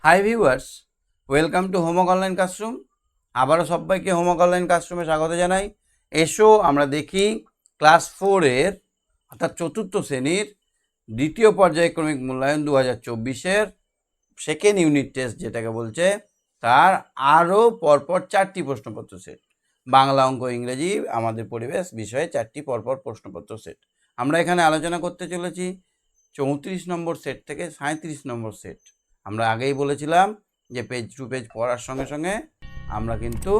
Hi viewers, welcome to homework online classroom. আবারও সবাইকে homework online ক্লাসরুমে স্বাগত জানাই। এসো আমরা দেখি ক্লাস 4-এর অর্থাৎ চতুর্থ শ্রেণীর দ্বিতীয় পর্যায়ক্রমিক মূল্যায়ন 2024-এর সেকেন্ড ইউনিট টেস্ট যেটাকে বলছে, তার আরও পরপর 4টি প্রশ্নপত্র সেট। বাংলা, অঙ্ক, ইংরেজি, আমাদের পরিবেশ বিষয়ে 4টি পরপর প্রশ্নপত্র সেট। আমরা এখানে আলোচনা করতে চলেছি 34 নম্বর সেট থেকে 37 নম্বর সেট। আমরা আগেই বলেছিলাম যে পেজ টু পেজ পড়ার সঙ্গে সঙ্গে আমরা কিন্তু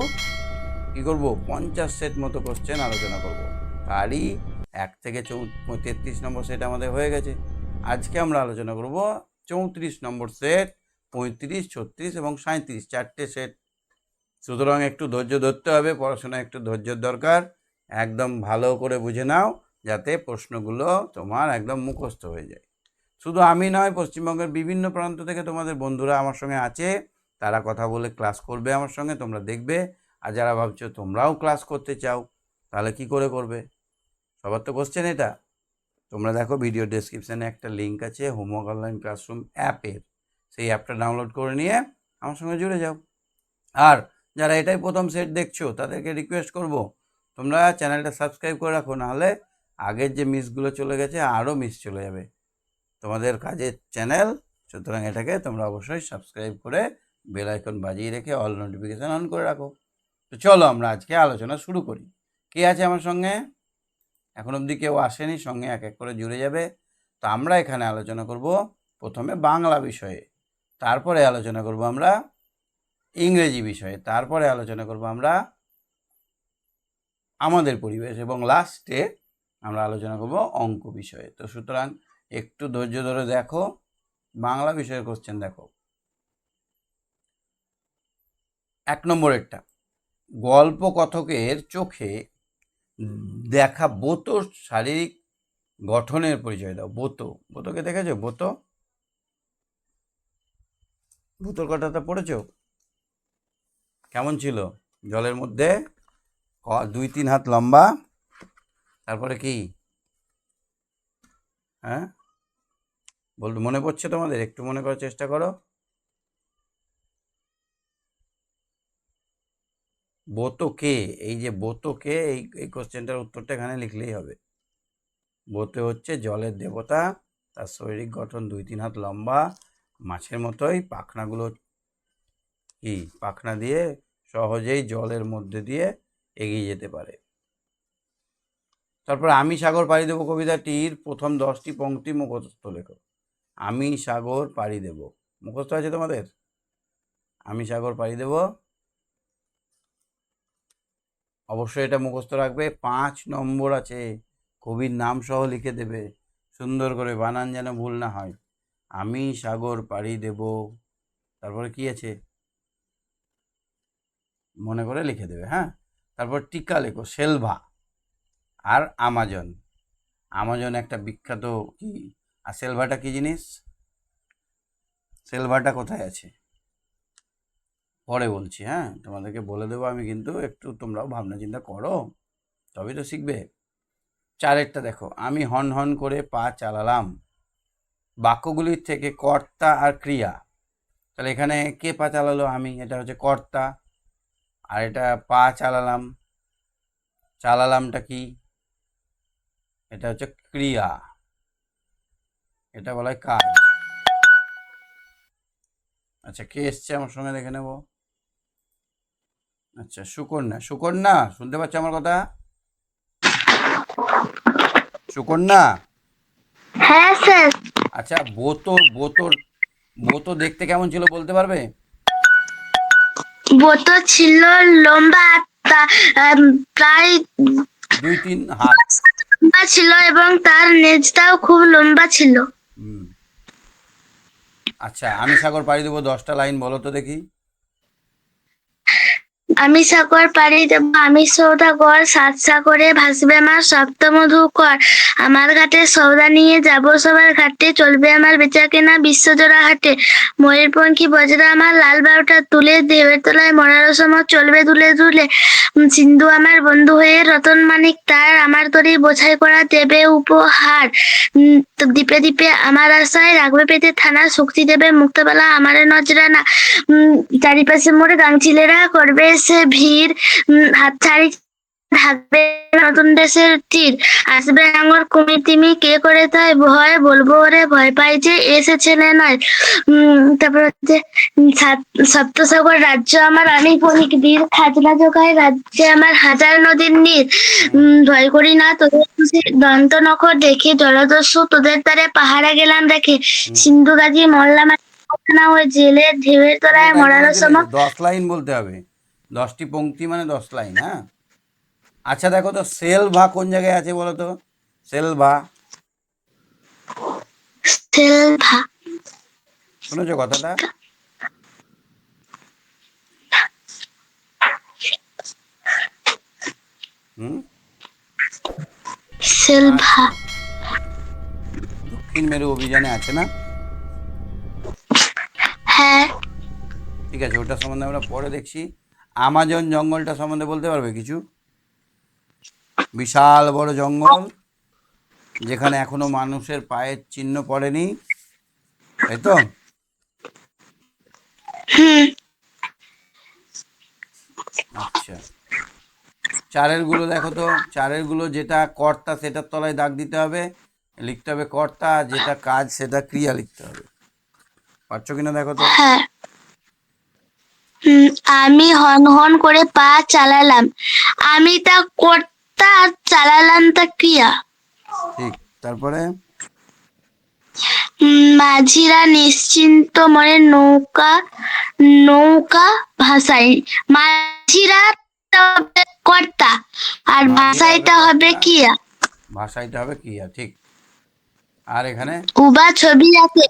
কী করব, 50 সেট মতো কোশ্চেন আলোচনা করব। তারই 1 থেকে 33 নম্বর সেট আমাদের হয়ে গেছে। আজকে আমরা আলোচনা করব 34 নম্বর সেট, 35, 36 এবং 37, 4টে সেট। সুতরাং একটু ধৈর্য ধরতে হবে, পড়াশোনা একটু ধৈর্যের দরকার। একদম ভালো করে বুঝে নাও যাতে প্রশ্নগুলো তোমার একদম মুখস্থ হয়ে যায়। শুধু আমি নয়, পশ্চিমবঙ্গের বিভিন্ন প্রান্ত থেকে তোমাদের বন্ধুরা আমার সঙ্গে আছে, তারা কথা বলে ক্লাস করবে আমার সঙ্গে, তোমরা দেখবে। আর যারা ভাবছো তোমরাও ক্লাস করতে চাও, তাহলে কি করে করবে? সবার তো কোশ্চেন এটা। তোমরা দেখো ভিডিও ডেসক্রিপশানে একটা লিঙ্ক আছে হোমওয়ার্ক অনলাইন ক্লাসরুম অ্যাপের, সেই অ্যাপটা ডাউনলোড করে নিয়ে আমার সঙ্গে জুড়ে যাও। আর যারা এটাই প্রথম সেট দেখছো, তাদেরকে রিকোয়েস্ট করব তোমরা চ্যানেলটা সাবস্ক্রাইব করে রাখো, নাহলে আগের যে মিসগুলো চলে গেছে আরও মিস চলে যাবে। তোমাদের কাজের চ্যানেল, সুতরাং এটাকে তোমরা অবশ্যই সাবস্ক্রাইব করে বেল আইকন বাজিয়ে রেখে অল নোটিফিকেশান অন করে রাখো। তো চলো আমরা আজকে আলোচনা শুরু করি। কে আছে আমার সঙ্গে? এখন অবধি কেউ আসেনি, সঙ্গে এক এক করে জুড়ে যাবে। তো আমরা এখানে আলোচনা করব প্রথমে বাংলা বিষয়ে, তারপরে আলোচনা করব আমরা ইংরেজি বিষয়ে, তারপরে আলোচনা করব আমরা আমাদের পরিবেশ, এবং লাস্টে আমরা আলোচনা করব অঙ্ক বিষয়ে। তো সুতরাং একটু ধৈর্য ধরে দেখো। বাংলা বিষয়ের কোশ্চেন দেখো, 1 নম্বরেরটা, গল্প কথকের চোখে দেখা বোতোর শারীরিক গঠনের পরিচয় দাও। বোতোকে দেখেছো? বোতোর কথাটা পড়েছো? কেমন ছিল? জলের মধ্যে 2-3 হাত লম্বা, তারপরে কি? হ্যাঁ, বলতে মনে পড়ছে তোমাদের? একটু মনে করার চেষ্টা করো। বোতোকে, এই যে বোতোকে, এই কোশ্চেনটার উত্তরটা এখানে লিখলেই হবে। বোতো হচ্ছে জলের দেবতা, তার শারীরিক গঠন 2-3 হাত লম্বা, মাছের মতোই পাখনাগুলো কি পাখনা দিয়ে সহজেই জলের মধ্যে দিয়ে এগিয়ে যেতে পারে। তারপর আমি সাগর পাড়ি দেবো কবিতাটির প্রথম 10টি পংক্তি মুখস্থ লেখো। আমি সাগর পাড়ি দেব, মুখস্থ আছে তোমাদের? আমি সাগর পাড়ি দেব, অবশ্যই এটা মুখস্থ রাখবে। 5 নম্বর আছে, কবির নাম সহ লিখে দেবে সুন্দর করে, বানান যেন ভুল না হয়। আমি সাগর পাড়ি দেব, তারপরে কি আছে মনে করে লিখে দেবে। হ্যাঁ, তারপর টিকা লেখো, সেলভা আর আমাজন। আমাজন একটা বিখ্যাত কি, আর সেলভাটা কি জিনিস? সেলভাটা কোথায় আছে পরে বলছি। হ্যাঁ, তোমাদেরকে বলে দেবো আমি, কিন্তু একটু তোমরাও ভাবনা চিন্তা করো, তবেই তো শিখবে। 4-এরটা দেখো, আমি হন হন করে পা চালালাম। বাক্যগুলির থেকে কর্তা আর ক্রিয়া, তাহলে এখানে কে পা চালালো? আমি, এটা হচ্ছে কর্তা। আর এটা পা চালালাম, চালালামটা কি? এটা হচ্ছে ক্রিয়া, এটা বলা হয় কাজ। আচ্ছা, কে এসছে আমার সঙ্গে দেখে নেব। আচ্ছা, সুকন্যা। সুকন্যা, শুনতে পাচ্ছ আমার কথা? সুকন্যা, হ্যাঁ স্যার। আচ্ছা, বোতো দেখতে কেমন ছিল বলতে পারবে? বোতো ছিল লম্বা, প্রায় 2-3 হাত। লম্বা ছিল এবং তার নেজটাও খুব লম্বা ছিল। হুম। আচ্ছা, আমি সাগর পাড়ি দেবো 10টা লাইন বলো তো দেখি। আমি সাগর পাড়ি দেব, আমি সৌদাগর, সাত সাগরে ভাসবে আমার সপ্তমধুকর। আমার ঘাটে সৌদা নিয়ে যাব সবার ঘাটে, চলবে আমার বেচা কেনা বিশ্বজোড়া হাটে। ময়ূরপঙ্খী বজরা আমার লাল বারোটা তুলে, ঢেউয়ের তলায় মরার সময় চলবে দুলে দুলে। সিন্ধু আমার বন্ধু হয়ে রতন মানিক তার, আমার তরি বোঝাই করা দেবে উপহার। তো দ্বীপে দ্বীপে আমার আশায় রাখবে পেতে থানা, শক্তি দেবে মুক্তবেলা আমারে নজরানা। চারিপাশে মোর গাংচিলেরা করবে সে ভিড়, হাত ছাড়ি ঢাকবে নতুন দেশের তীর। আসবে আঙুর কুমির তিমি কে করে তাই ভয়, বলবো ওরে ভয় পাই যে এসে ছেলে নয়। তারপর হচ্ছে সপ্তসাগর রাজ্য আমার অনেক বণিক বীর, খাজনা জোগায় রাজ্যে আমার হাজার নদীর নীর। ভয় করি না তোদের দন্ত নখর দেখে, জলদস্যু তোদের তারে পাহারা গেলাম রেখে। সিন্ধু গাজী মল্লাম না ওই জেলে, ঢেউয়ের তলায় মরার সময়। 10 লাইন বলতে হবে, 10টি পংক্তি মানে 10 লাইন। হ্যাঁ, আচ্ছা দেখো তো সেলভা কোন জায়গায় আছে বলো তো? সেলভা সেলভা, শুনেছো কথাটা? হুম, সেলভা দক্ষিণ মেরু অভিযানে আছে না? হ্যাঁ। ঠিক আছে, ওটা সম্বন্ধে আমরা পরে দেখছি। আমাজন জঙ্গলটা সম্বন্ধে বলতে পারবে কিছু? বিশাল বড় জঙ্গল, যেখানে এখনো মানুষের পায়ের চিহ্ন পড়েনি, তাই তো? আচ্ছা, চারের গুলো দেখো তো, চারের গুলো যেটা কর্তা সেটার তলায় দাগ দিতে হবে, লিখতে হবে কর্তা, আর যেটা কাজ সেটা ক্রিয়া লিখতে হবে। পারছো কিনা দেখো তো? হ্যাঁ। আমি হন হন করে পা চালালাম, আমি তা কর্তা আর চালালাম তা ক্রিয়া। ঠিক, তারপরে মাঝিরা নিশ্চিন্ত মনে নৌকা নৌকা ভাসাই, মাঝিরা হবে কর্তা আর মাঝিরা ভাসাইটা হবে কর্তা, ক্রিয়া। ভাষাইতে হবে ক্রিয়া, ঠিক। আর এখানে উবা ছবি আছে,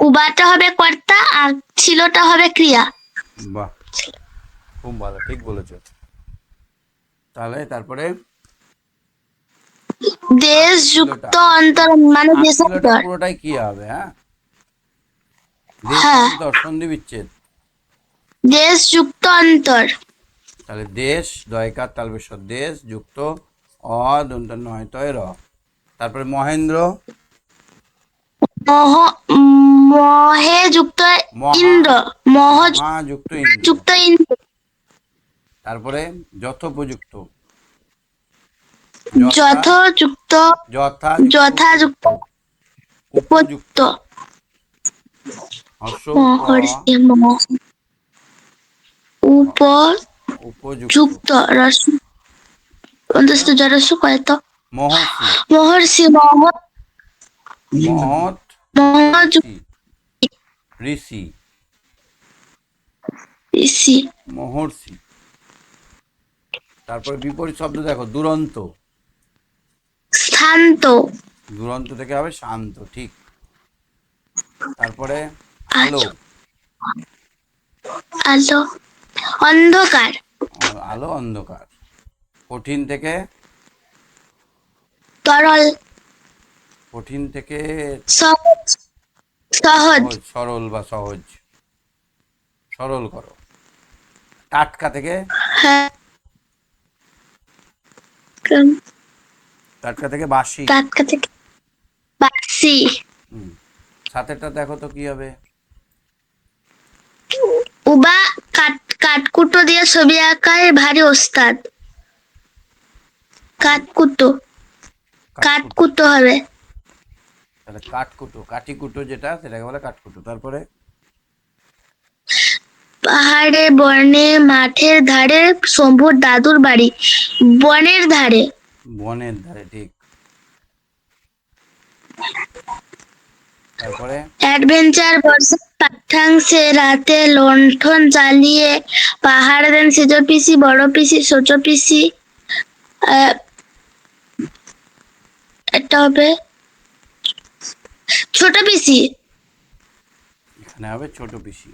উবাটা হবে কর্তা আর ছিলটা হবে ক্রিয়া। বাহ, খুব ভালো, ঠিক বলেছো। তাহলে তারপরে দেশ যুক্ত অন্তর মানে আটশিলটা দেশান্তর। পুরোটাই কি হবে? হ্যাঁ, হ্যাঁ, দেশান্তর, সন্ধি বিচ্ছেদ। দেশ যুক্ত অন্তর। তাহলে দেশ দয়কার তালবেশ্বর, দেশ যুক্ত অ দন্ত নয় তয় র। তারপরে মহেন্দ্র, মহ মহে যুক্ত মহা, ইন্দ্র, মহ মহা যুক্ত ইন্দ্র। যুক্ত ইন্দ্র। তারপরে যথোপযুক্ত, যথযুক্ত, যথা যথাযুক্ত, উপযুক্ত, হর্ষ মহর্ষি উপযুক্ত, উপযুক্ত রস অন্তস্থ জরস্য কয়ত মহর্ষি, মহর্ষি মহৎ, মহযুক্ত ঋষি, ঋষি, ঋষি। মহর্ষি। তারপরে বিপরীত শব্দ দেখো, দুরন্ত, শান্ত, দুরন্ত থেকে হবে শান্ত, ঠিক। তারপরে আলো, আলো, অন্ধকার, আলো অন্ধকার। কঠিন থেকে, তরল, কঠিন থেকে সহজ, সহজ, সহজ, সরল বা সহজ, সরল করো। টাটকা থেকে, হ্যাঁ, টাটকা থেকে বাসি। টাটকা থেকে বাসি। সাথেরটা দেখো তো কি হবে? উবা কাঠকুটো দিয়ে ছবি আঁকায় ভারী ওস্তাদ। কাঠকুটো, কাঠকুটো হবে। তাহলে কাঠকুটো, কাঠিকুটো যেটা সেটাকে বলে কাঠকুটো। তারপরে পাহাড়ে বনে মাঠের ধারে শম্ভুর দাদুর বাড়ি, বনের ধারে। বনের ধারে, ঠিক। তারপরে অ্যাডভেঞ্চার বর্ষার পাঠ্যাংশে রাতে লণ্ঠন জ্বালিয়ে পাহাড় দেন সেজ পিসি, বড় পিসি, ছোট পিসি। এটা হবে ছোট পিসি। এখানে হবে ছোট পিসি।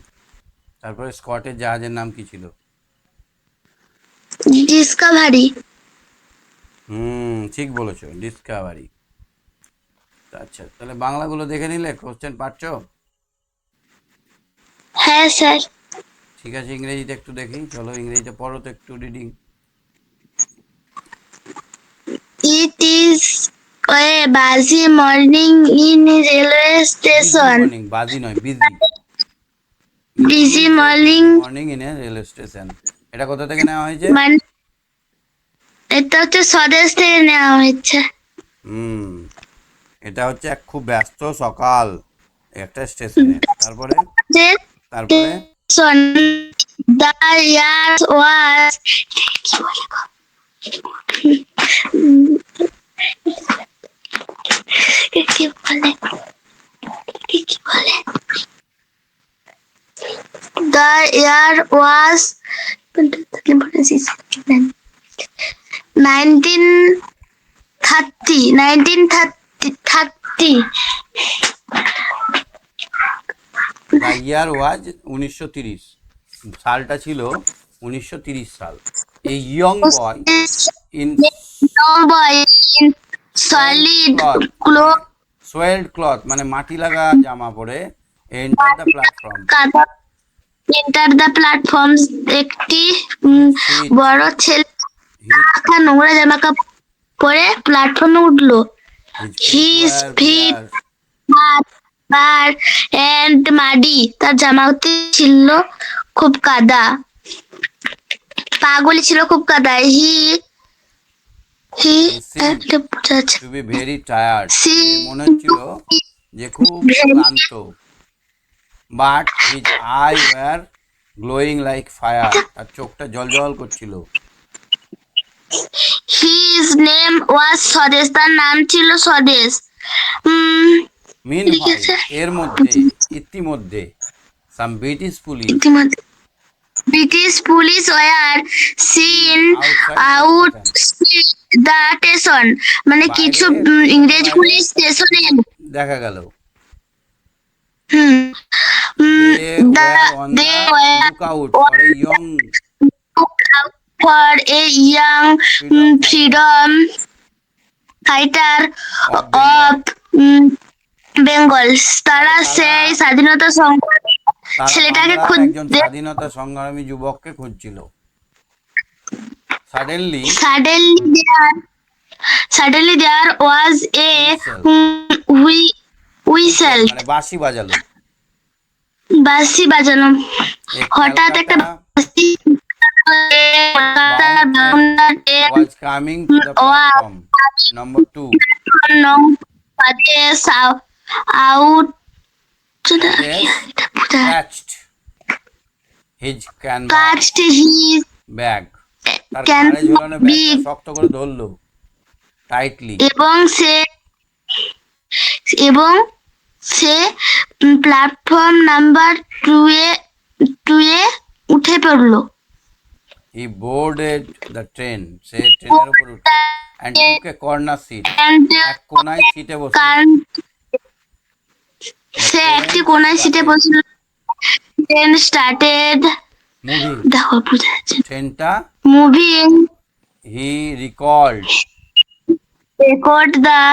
তারপরে স্কটের জাহাজের নাম কি ছিল? ডিসকভারি। ঠিক বলেছো, ডিসকভারি। আচ্ছা, তাহলে বাংলাগুলো দেখে নিলে, কোশ্চেন পারছো? হ্যাঁ স্যার। ঠিক আছে, ইংরেজিতে একটু দেখি, চলো ইংরেজিতে পড়ো তো একটু রিডিং। ইট ইজ এ বাজি morning in railway busy station. Morning, বাজি নয়, busy. Busy morning morning in a railway station, এটা কোথা থেকে নেওয়া হয়েছে? মানে এটা হচ্ছে স্বদেশ থেকে নেওয়া হয়েছে। হুম এটা হচ্ছে এক খুব ব্যস্ত সকাল একটা স্টেশনের। তারপরে তারপরে স্টেশন দ্য ইয়ার ওয়াজ কি বলে গো? কি বলে কি বলে the year was 1930 the year ওয়াজ 1930, সালটা ছিল 1930 সাল। A young boy in soiled cloth, cloth soiled cloth মানে মাটি লাগা জামা পরে enter the platform. Enter the platform, একটি বড় ছেলে মাথা নোংরা জামা কাপড় পরে প্ল্যাটফর্মে উঠলো। His feet bare and muddy, তার জামাতে ছিল খুব কাদা, পাগুলি ছিল খুব কাদা। He he to be very tired, সি মনে হচ্ছিল যে খুব ক্লান্ত। But his eye were glowing like fire, তার চোখটা জলজল করছিল। হিজ নেম ওয়াজ স্বদেশ, তার নাম ছিল স্বদেশ। মিনহোয়াইল, এর মধ্যে, ইতিমধ্যে, some British police British police were seen out the station, মানে কিছু ইংরেজ পুলিশ স্টেশনে দেখা গেল। they They were on the lookout for a young for a young freedom fighter of Bengal. তারা সেই স্বাধীনতা সংগ্রামী ছেলেটাকে একজন খুঁজতে স্বাধীনতা সংগ্রামী যুবককে খুঁজছিল। Suddenly suddenly there was a whistle, মানে বাঁশি বাজালো। বাঁশি বাজানো, হঠাৎ একটা বাঁশি was coming to the platform number 2. out Catched his canvas catched his bag, তার ঘাড়ে ঝোলানো ব্যাগটা শক্ত করে ধরলো টাইটলি। এবং সে প্ল্যাটফর্ম নাম্বার 2 এ উঠে পড়লো। He boarded the train, সে ট্রেনের উপর উঠলো, and took a corner seat, এক কোনায় সিটে বসলো। সে একটি কোনায় সিটে বসলো। Then started moving, দেখো বুঝা যাচ্ছে ট্রেনটা moving. he record the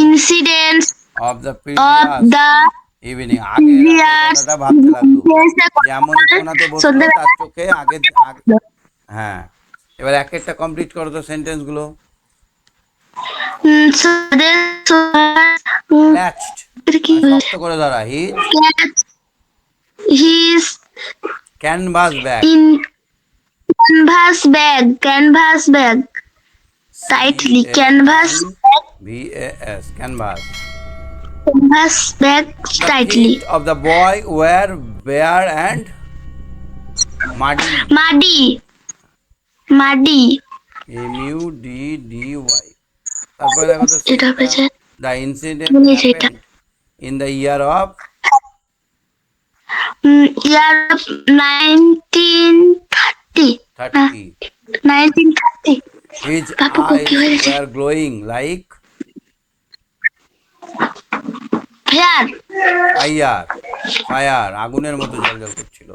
incidents of the evening. আগে কথাটা ভাবতে লাগলো, যেমনই কোনাতে বসলো তার চোখে আগে। হ্যাঁ, এবার এক একটা কমপ্লিট করো তো সেন্টেন্স গুলো। শক্ত করে ধরা। his canvas bag, canvas bag tightly, canvas canvas bag tightly. The feet of the boy were bare and muddy. MUDDY। তারপরে দেখো তো, the incident happened in the year of 1930. His eyes were glowing like fire, আগুনের মতো জ্বলজ্বল করছিল।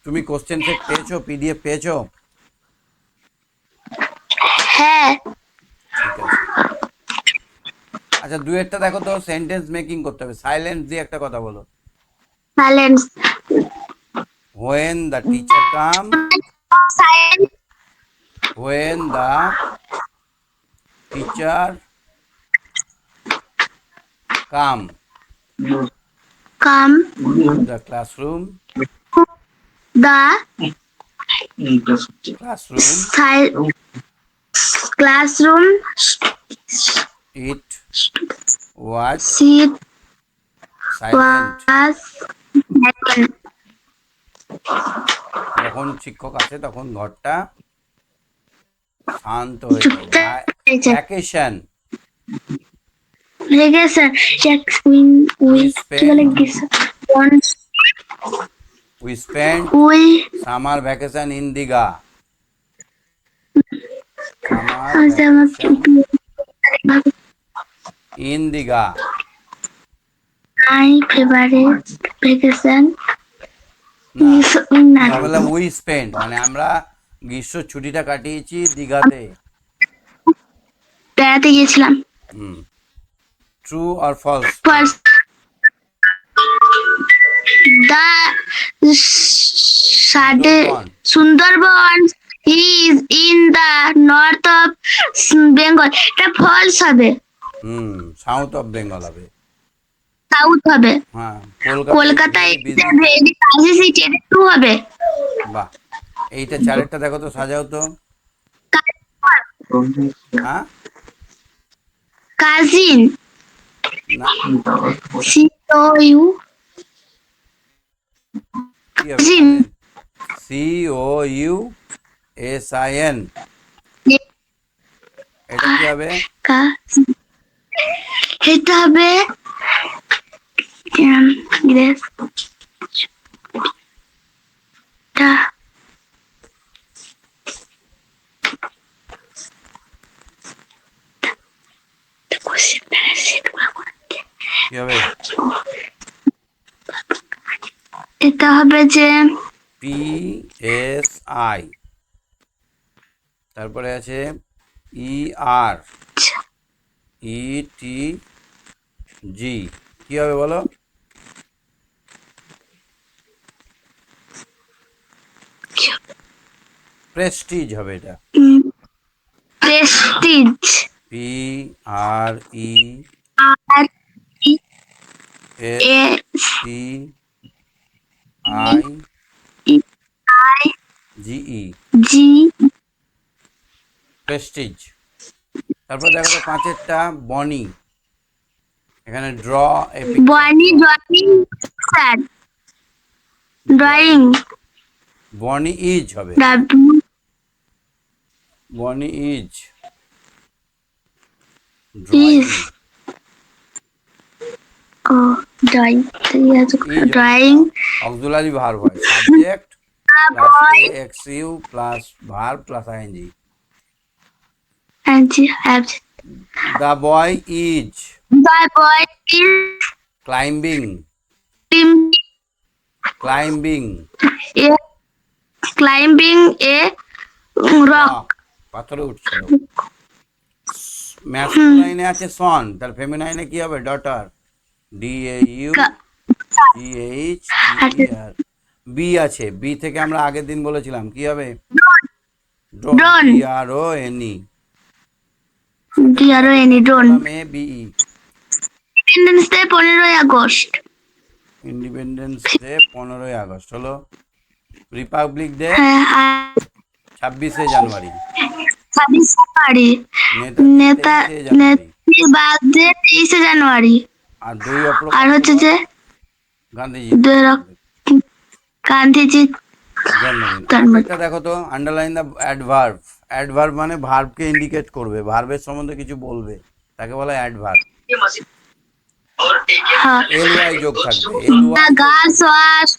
তুমি question set পেয়েছো, PDF পেয়েছো? হ্যাঁ। ঠিক আছে। আচ্ছা, দুয়েরটা দেখো তো, সেন্টেন্স মেকিং করতে হবে। সাইলেন্স দিয়ে একটা কথা বলো। Silence. When the teacher come, silence when the teacher come come the classroom, the classroom, classroom it was sit silent. Was যখন শিক্ষক আসে তখন ঘরটা শান্ত হয়ে যায়। Vacation, vacation we spent we summer vacation in Diga. Summer আচ্ছা আমার vacation in Diga. My favourite vacation না, বলে we spent, মানে আমরা গ্রীষ্ম ছুটিটা কাটিয়েছি দীঘাতে। বেড়াতে গিয়েছিলাম। True or false? First, the Sundarban is in the north of Bengal. এটা ফলস হবে, সাউথ অফ বেঙ্গল হবে। সাউথ হবে। হ্যাঁ, কলকাতায় এটা টু হবে। বাহ, এইটা চারেরটা দেখো তো, সাজাও তো। হ্যাঁ, কাজিন না, COU COUSIN, এটা কি হবে? এটা হবে কি হবে? এটা হবে যে PSI, তারপরে আছে ER ETG, কি হবে বলো? প্রেস্টিজ হবে এটা। Prestige, PRESTIGE, prestige. তারপর দেখো তো পাঁচেরটা বনি, এখানে draw Bonny drawing, sir drawing, Bonny is হবে, বনি ইজ ড্রয়িং, ও ড্রয়িং, ড্রয়িং অক্সিলারি ভার্ব হয়, subject plus AXU plus verb plus ING। The boy is climbing a rock. পাথরে উঠছিল। ম্যাসকুলাইনে আছে সন, তার ফেমিনাইনে কি হবে? Daughter, DAUGHTER। বি আছে, বি থেকে আমরা আগের দিন বলেছিলাম কি হবে? Drone, DRONE। ইন্ডিপেন্ডেন্স ডে 15ই আগস্ট। ইন্ডিপেন্ডেন্স ডে 15ই আগস্ট হলো। রিপাবলিক ডে 26শে জানুয়ারি। 26 জানুয়ারি। নেতাজি বার্থডে 23শে জানুয়ারি। আর 2 অক্টোবর আর হচ্ছে যে গান্ধীজি জন্মদিন। এটা দেখো তো, আন্ডারলাইন দ্য অ্যাডভার্ব। অ্যাডভার্ব মানে ভার্বকে ইন্ডিকেট করবে, ভার্বের সম্বন্ধে কিছু বলবে, তাকে বলা অ্যাডভার্ব। ly যোগ থাকবে, The girls was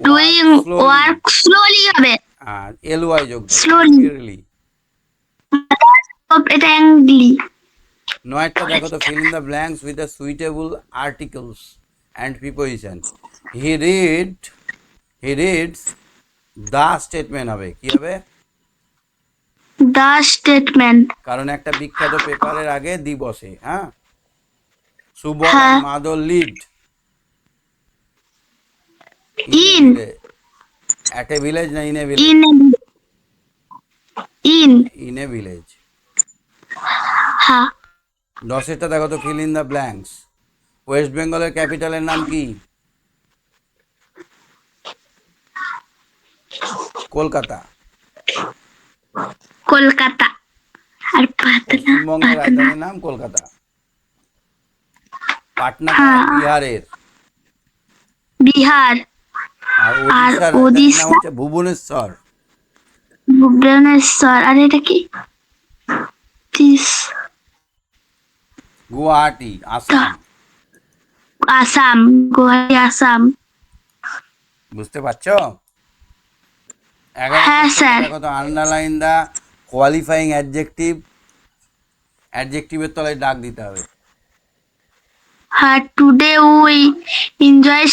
doing work slowly হবে, আর ly যোগ slowly, এটা অ্যাংলি। নয়টা দেখো তো, fill in the blanks with the suitable articles and prepositions. He reads the statement হবে, কি হবে? The statement. কারণ একটা বিখ্যাত পেপারের আগে দি বসে। হ্যাঁ, সুবল হ্যাঁ। and Madhab lived in at a village না in a village? In in in a village। হ্যাঁ। 10 দেখো তো, fill in the blanks। West বেঙ্গলের ক্যাপিটালের নাম কি? কলকাতা। কলকাতা। আর পাটনা। পশ্চিমবঙ্গের রাজধানীর নাম কলকাতা। পাটনা হ্যাঁ। বিহারের। বিহার। আর আর ওড়িশার রাজধানীর নাম ওড়িশা হচ্ছে ভুবনেশ্বর। ভুবনেশ্বর। আর এটা কি? গুয়াহাটি আসাম। আসাম। গুয়াহাটি আসাম। বুঝতে পারছো? 11 হ্যাঁ স্যার। দেখো তো, আন্ডারলাইন দা কোয়ালিফাইং অ্যাডজেক্টিভ। অ্যাডজেক্টিভের তলায় ডাক দিতে হবে। হ্যাঁ, today we enjoy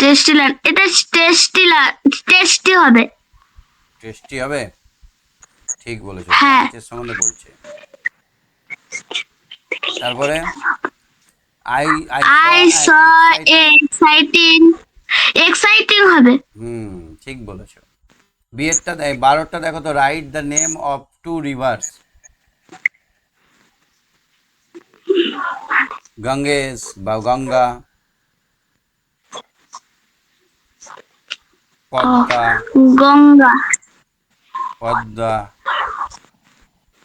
tasty lunch. এটা টেস্টি হবে। টেস্টি হবে, ঠিক বলেছো। হ্যাঁ। লাঞ্চের সম্বন্ধে বলছে। তারপরে I I saw exciting. Exciting হবে। ঠিক বলেছো। বিয়েরটা 12টা দেখো তো, write the name of 2 rivers। Ganges বা গঙ্গা, পদ্মা। গঙ্গা। পদ্মা।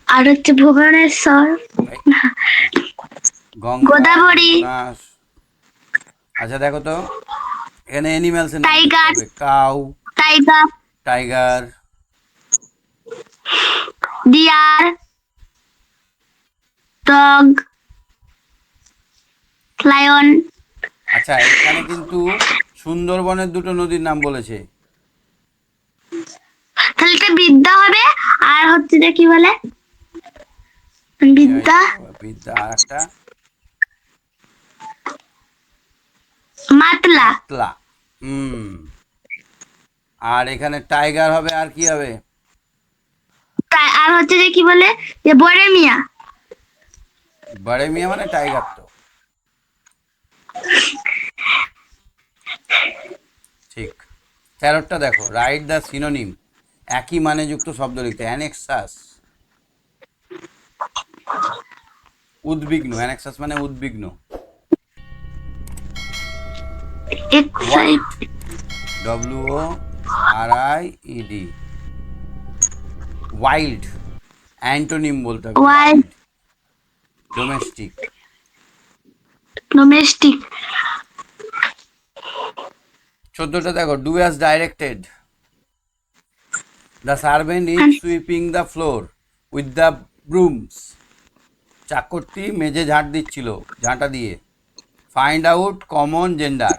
আর হচ্ছে ভুবনেশ্বর। গঙ্গা, গোদাবরী। যমুনা। আচ্ছা দেখো তো, এখানে অ্যানিমালস এর নাম tiger. Cow, tiger. Tiger, deer. Dog. Lion. আচ্ছা এখানে কিন্তু সুন্দরবনের 2টো নদীর নাম বলেছে। তাহলে এটা বিদ্যা হবে। আর হচ্ছে যে কি বলে? বিদ্যা। বিদ্যা। আর একটা মাতলা। মাতলা। আর এখানে টাইগার হবে, আর কি হবে? আর হচ্ছে যে কি বলে? যে বড়ে মিয়া। বড়ে মিয়া মানে টাইগার তো। ঠিক। 13টা দেখো, রাইট দ্য সিনোনিম। একই মানে যুক্ত শব্দ লিখতে। অ্যানেক্সাস, উদ্বিগ্ন। অ্যানেক্সাস মানে উদ্বিগ্ন। Wide, WORIED। ওয়াইল্ড, অ্যান্টোনিম বলতে হবে। ওয়াইল্ড। ডোমেস্টিক। ডোমেস্টিক। 14টা দেখো, do as directed. The servant is sweeping the floor with the brooms. চাকরটি মেঝে ঝাঁট দিচ্ছিল ঝাঁটা দিয়ে। Find out common gender.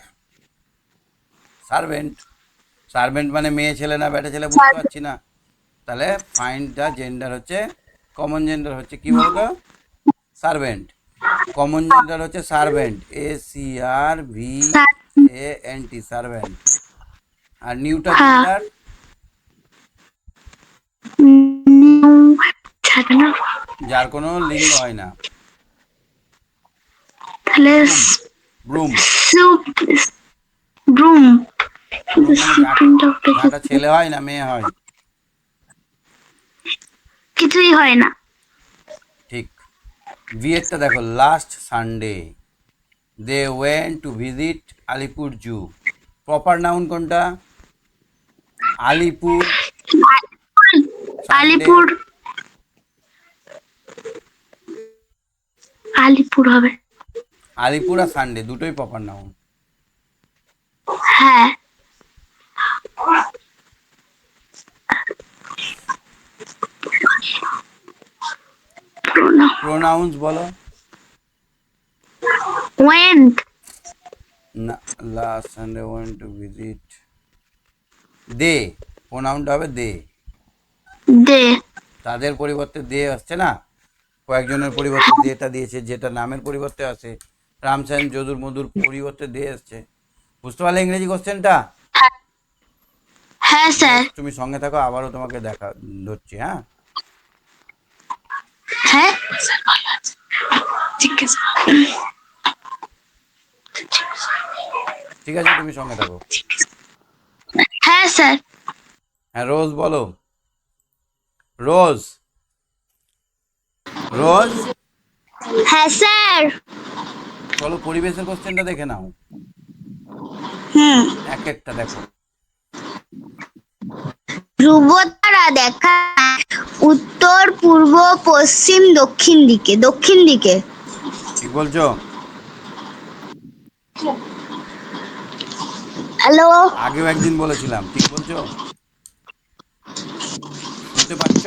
Servant, servant মানে মেয়ে ছেলে না বেটা ছেলে, বুঝতে পারছি না। তাহলে ফাইন্ড দ্য জেন্ডার হচ্ছে, কমন জেন্ডার হচ্ছে কি বলতো? সার্ভেন্ট। কমন জেন্ডার হচ্ছে সার্ভেন্ট, SERVANT, সার্ভেন্ট। আর নিউটার জেন্ডার যার কোনো লিঙ্গ হয় না। তাহলে ব্রুম। ব্রুম। ঝাঁটা ছেলে হয় না মেয়ে হয়? কিছুই হয় না। ঠিক। বিয়েরটা দেখো, last Sunday they went to visit Alipore zoo. Proper noun কোনটা? আলিপুর। আলিপুর। আলিপুর হবে। আলিপুর আর সানডে দুটোই প্রপার নাউন। হ্যাঁ। প্রোনাউন্স বলো। ওয়েন্ট। না, last Sunday went to visit. They, প্রোনাউনটা হবে দে। দে। তাদের পরিবর্তে দে আসছে না, কয়েকজনের পরিবর্তে দেটা দিয়েছে, যেটা নামের পরিবর্তে আসে। রামসায়ন যদুর মধুর পরিবর্তে দে আসছে। বুঝতে পারলে ইংরেজি কোশ্চেনটা? হ্যাঁ স্যার। তুমি সঙ্গে থাকো, আবারও তোমাকে ধরছি। হ্যাঁ, হ্যাঁ ঠিক আছে, তুমি সঙ্গে থাকো। হ্যাঁ স্যার। হ্যাঁ, রোজ বলো। রোজ, রোজ, হ্যাঁ স্যার। চলো পরিবেশের কোশ্চেনটা দেখে নাও। হুম। এক একটা দেখো। ধ্রুবতারা দেখা যায় উত্তর, পূর্ব, পশ্চিম, দক্ষিণ দিকে। দক্ষিণ দিকে। ঠিক বলছো? হ্যালো। আগেও একদিন বলেছিলাম, ঠিক বলছো? শুনতে পাচ্ছ?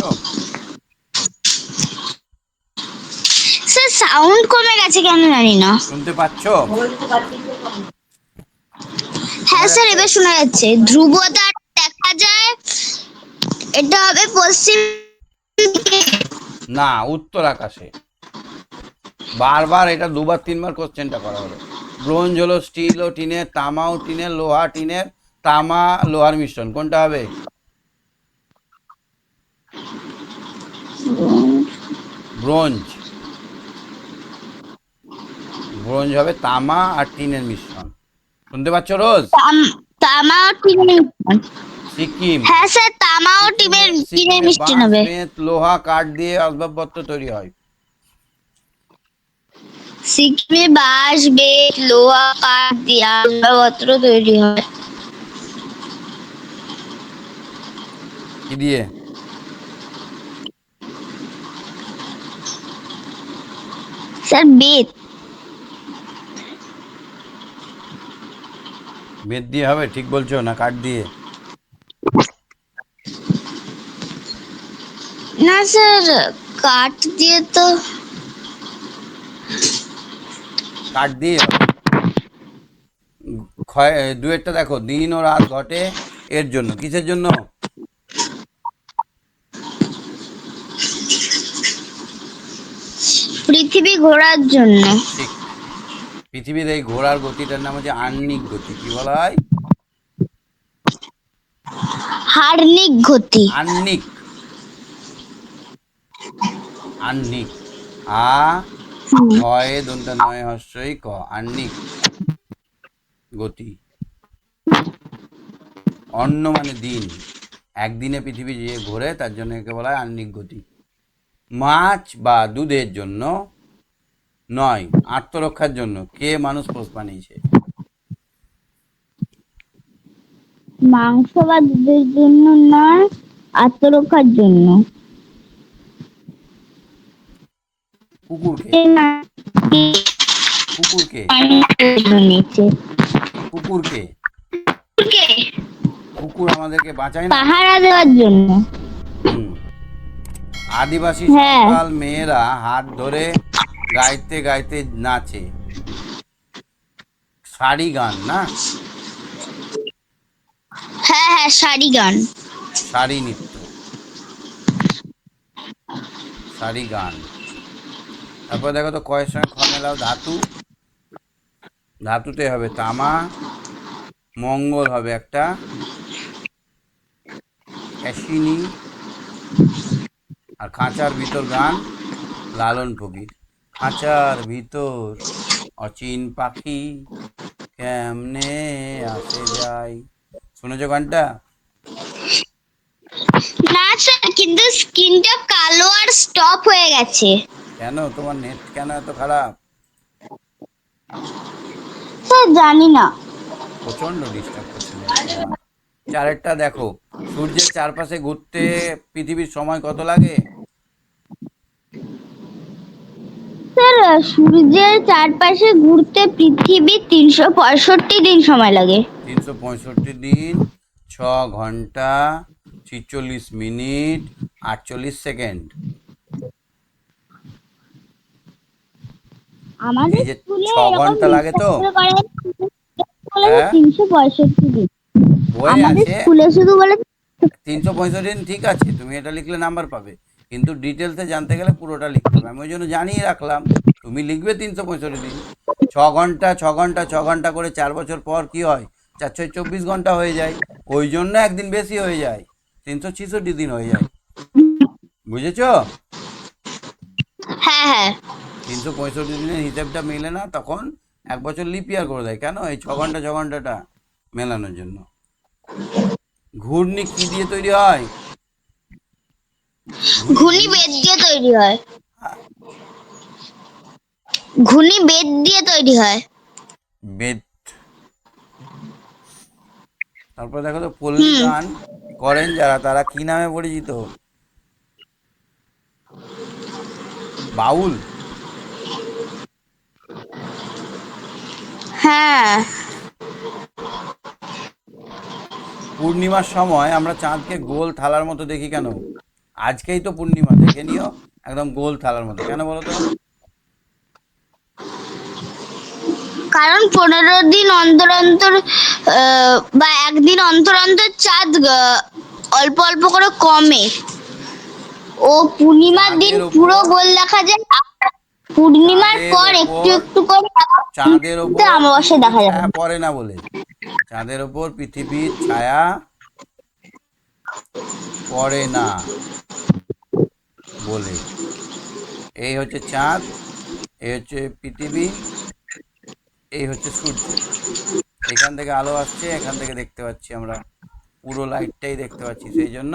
স্যার সাউন্ড কমে গেছে কেন জানি না। শুনতে পাচ্ছ? হ্যাঁ শোনা স্যার, যাচ্ছে? এবার শোনা যাচ্ছে। ধ্রুবতারা দেখা যায়, এটা হবে পশ্চিম দিকে। না, উত্তর আকাশে। বারবার এটা দুবার তিনবার কোশ্চেনটা করা হলো। ব্রোঞ্জ হলো স্টিল ও টিনের, তামা ও টিনের, লোহা টিনের, তামা লোহার মিশ্রণ, কোনটা হবে? ব্রোঞ্জ। ব্রোঞ্জ হবে তামা আর টিনের মিশ্রণ। শুনতে পাচ্ছ রোজ? তামা ও টিনের মিশ্রণ। সিকিম। হ্যাঁ স্যার, তামা ও টিনের টিনের সিকিমে মিশ্রণ বাঁশ, হবে। বেত, লোহা, কাঠ দিয়ে আসবাবপত্র তৈরি হয়। সিকিমে বাঁশ, বেত, লোহা, কাঠ দিয়ে আসবাবপত্র তৈরি হয়। কি দিয়ে? স্যার বেত। বেত দিয়ে হবে, ঠিক বলছো, না কাঠ দিয়ে? না স্যার, কাঠ দিয়ে তো। কাঠ দিয়ে হবে। ক্ষয় দুয়েরটা দেখো, দিন ও রাত ঘটে এর জন্য, কিসের জন্য? পৃথিবী ঘোরার জন্য। ঠিক। পৃথিবীর এই ঘোরার গতিটার নাম হচ্ছে আহ্নিক গতি। কি বলা হয়? হার্নিক গতি। আহ্নিক। আহ্নিক। আ হয় দন্তা নয় হস্যই ক, আহ্নিক গতি। অন্য মানে দিন, একদিনে পৃথিবী যে ঘোরে তার জন্য একে বলা হয় আহ্নিক গতি। মাছ বা দুধের জন্য নয়, আত্মরক্ষার জন্য কে মানুষ পোষ বানিয়েছে? মাংস বা দুধের জন্য নয়, আত্মরক্ষার জন্য। কুকুরকে। কুকুরকে। নিচে। কুকুরকে। কুকুর আমাদেরকে বাঁচায় না? পাহারা দেওয়ার জন্য। হুম। আদিবাসী হ্যাঁ। সাঁওতাল মেয়েরা হাত ধরে গাইতে গাইতে নাচে, সারি গান না? হ্যাঁ হ্যাঁ, সারি গান। সারি নৃত্য, সারি গান। তারপর দেখো তো কয়ের সঙ্গে খ মেলাও, ধাতু। ধাতুতে হবে তামা, মঙ্গল হবে একটা, অ্যাসিনি, আর খাঁচার ভিতর গান, লালন ফকির। খাঁচার ভিতর অচিন পাখি কেমনে আসে যায়। শুনেছো গানটা? না স্যার, কিন্তু স্ক্রিনটা কালো আর স্টপ হয়ে গেছে। কেন, তোমার নেট কেন এত খারাপ? স্যার জানি না। প্রচণ্ড ডিস্টার্ব করছে নেটটা আমার। চারেরটা দেখো, সূর্যের চারপাশে ঘুরতে পৃথিবীর সময় কত লাগে? স্যার, সূর্যের চারপাশে ঘুরতে পৃথিবী 365 দিন সময় লাগে। 365 দিন, 6 ঘন্টা, 46 মিনিট, 48 সেকেন্ড। আমাদের এই যে স্কুলে 6 ঘন্টা লাগে তো। হ্যাঁ, 365 দিন। বইয়ে আমাদের আছে স্কুলে শুধু বলে 365 দিন, ঠিক আছে, তুমি এটা লিখলে নাম্বার পাবে, কিন্তু ডিটেলসে জানতে গেলে পুরোটা লিখতে হবে। আমি ওই জন্য জানিয়ে রাখলাম, তুমি লিখবে 365 দিন। 6 ঘন্টা 6 ঘন্টা 6 ঘন্টা করে 4 বছর পর কি হয়? 4 6 24 ঘন্টা হয়ে যায়, ওই জন্য একদিন বেশি হয়ে যায়, 366 দিন হয়ে যায়। বুঝেছো? হ্যাঁ হ্যাঁ 365 দিনের হিসেবটা মেলে না, তখন এক বছর লিপ ইয়ার করে দেয়। কেন? এই 6 ঘন্টাটা মেলানোর জন্য। ঘূর্ণি কি দিয়ে তৈরি হয়? ঘূর্ণি বেদ দিয়ে তৈরি হয়। হ্যাঁ, ঘূর্ণি বেদ দিয়ে তৈরি হয়। বেদ। তারপর দেখো তো, পল্লী গান করেন যারা, তারা কি নামে পরিচিত? বাউল। হ্যাঁ পূর্ণিমার সময় আমরা চাঁদকে গোল থালার মতো দেখি কেন? আজকেই তো পূর্ণিমা, দেখে নিও, একদম গোল থালার মতো। কেন বলো তো? কারণ 15 দিন অন্তর অন্তর বা একদিন অন্তর অন্তর চাঁদ অল্প অল্প করে কমে, ও পূর্ণিমার দিন চাঁদের পুরো ওপর, গোল দেখা যায়। পূর্ণিমার চাঁদের পর একটু ওপর, একটু করে চাঁদের ওপর অমাবস্যা পৃথিবীর দেখা যাবে। ছায়া পড়ে না বলে, চাঁদের ওপর পৃথিবীর ছায়া পড়ে না বলে। এই হচ্ছে চাঁদ, এই হচ্ছে পৃথিবী, এই হচ্ছে সূর্য। এখান থেকে আলো আসছে, এখান থেকে দেখতে পাচ্ছি আমরা, পুরো লাইটটাই দেখতে পাচ্ছি। সেই জন্য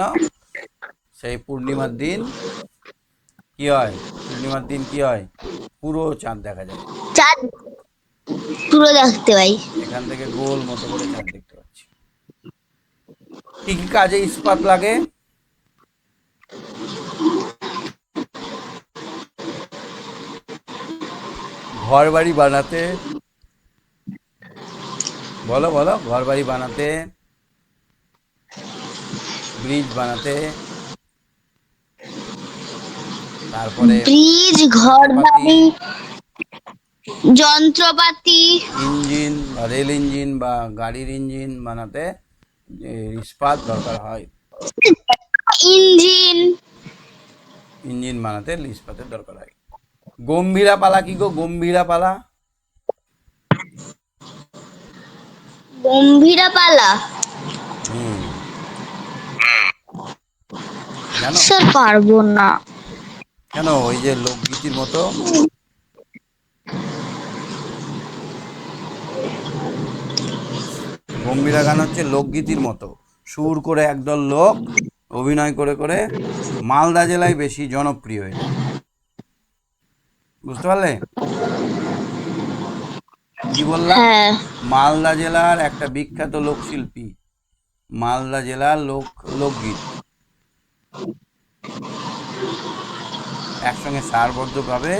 সেই পূর্ণিমার দিন কি হয়? পূর্ণিমার দিন কি হয়? পুরো চাঁদ দেখা যায়। চাঁদ পুরো দেখতে পাই। এখান থেকে গোল মতো করে চাঁদ দেখতে পাচ্ছি। কি কি কাজে ইস্পাত লাগে? ঘর বাড়ি বানাতে, বলো বলো, ঘর বাড়ি বানাতে, ব্রিজ বানাতে, তারপরে ব্রিজ, ঘর যন্ত্রপাতি, বাড়ি, যন্ত্রপাতি, ইঞ্জিন বা রেল ইঞ্জিন বা গাড়ির ইঞ্জিন বানাতে যে ইস্পাত দরকার হয়, ইঞ্জিন। ইঞ্জিন বানাতে ইস্পাতের দরকার হয়। গম্ভীরা পালা কি গো? গম্ভীরা পালা? গম্ভীরা পালা? হুম, জানো? স্যার পারবো না। কেন? ওই যে লোকগীতির মতো। গম্ভীরা গান হচ্ছে লোকগীতির মতো, সুর করে একদল লোক অভিনয় করে করে। মালদা জেলায় বেশি জনপ্রিয় এটা। বুঝতে পারলে? কি বললাম? হ্যাঁ মালদা জেলার একটা বিখ্যাত লোকশিল্পী, মালদা জেলার লোকগীত একসঙ্গে সারবদ্ধভাবে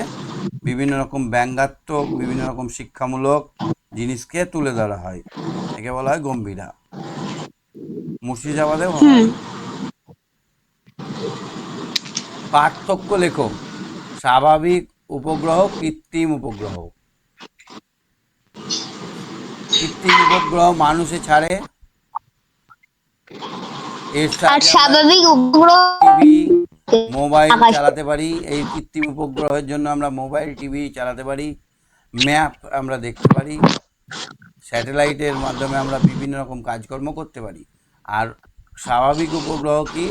বিভিন্ন রকম ব্যঙ্গাত্মক, বিভিন্ন রকম শিক্ষামূলক জিনিসকে তুলে ধরা হয়, একে বলা হয় গম্ভীরা। মুর্শিদাবাদেও হয়। পার্থক্য লেখো, স্বাভাবিক উপগ্রহ, কৃত্রিম উপগ্রহ। কৃত্রিম উপগ্রহ মানুষে ছাড়ে, এর আর সাহায্যে আমরা স্বাভাবিক উপগ্রহ টিভি, মোবাইল আকাশ। চালাতে পারি। এই কৃত্রিম উপগ্রহের জন্য আমরা মোবাইল, টিভি চালাতে পারি, ম্যাপ আমরা দেখতে পারি, স্যাটেলাইটের মাধ্যমে আমরা বিভিন্ন রকম কাজকর্ম করতে পারি। আর স্বাভাবিক উপগ্রহ কি?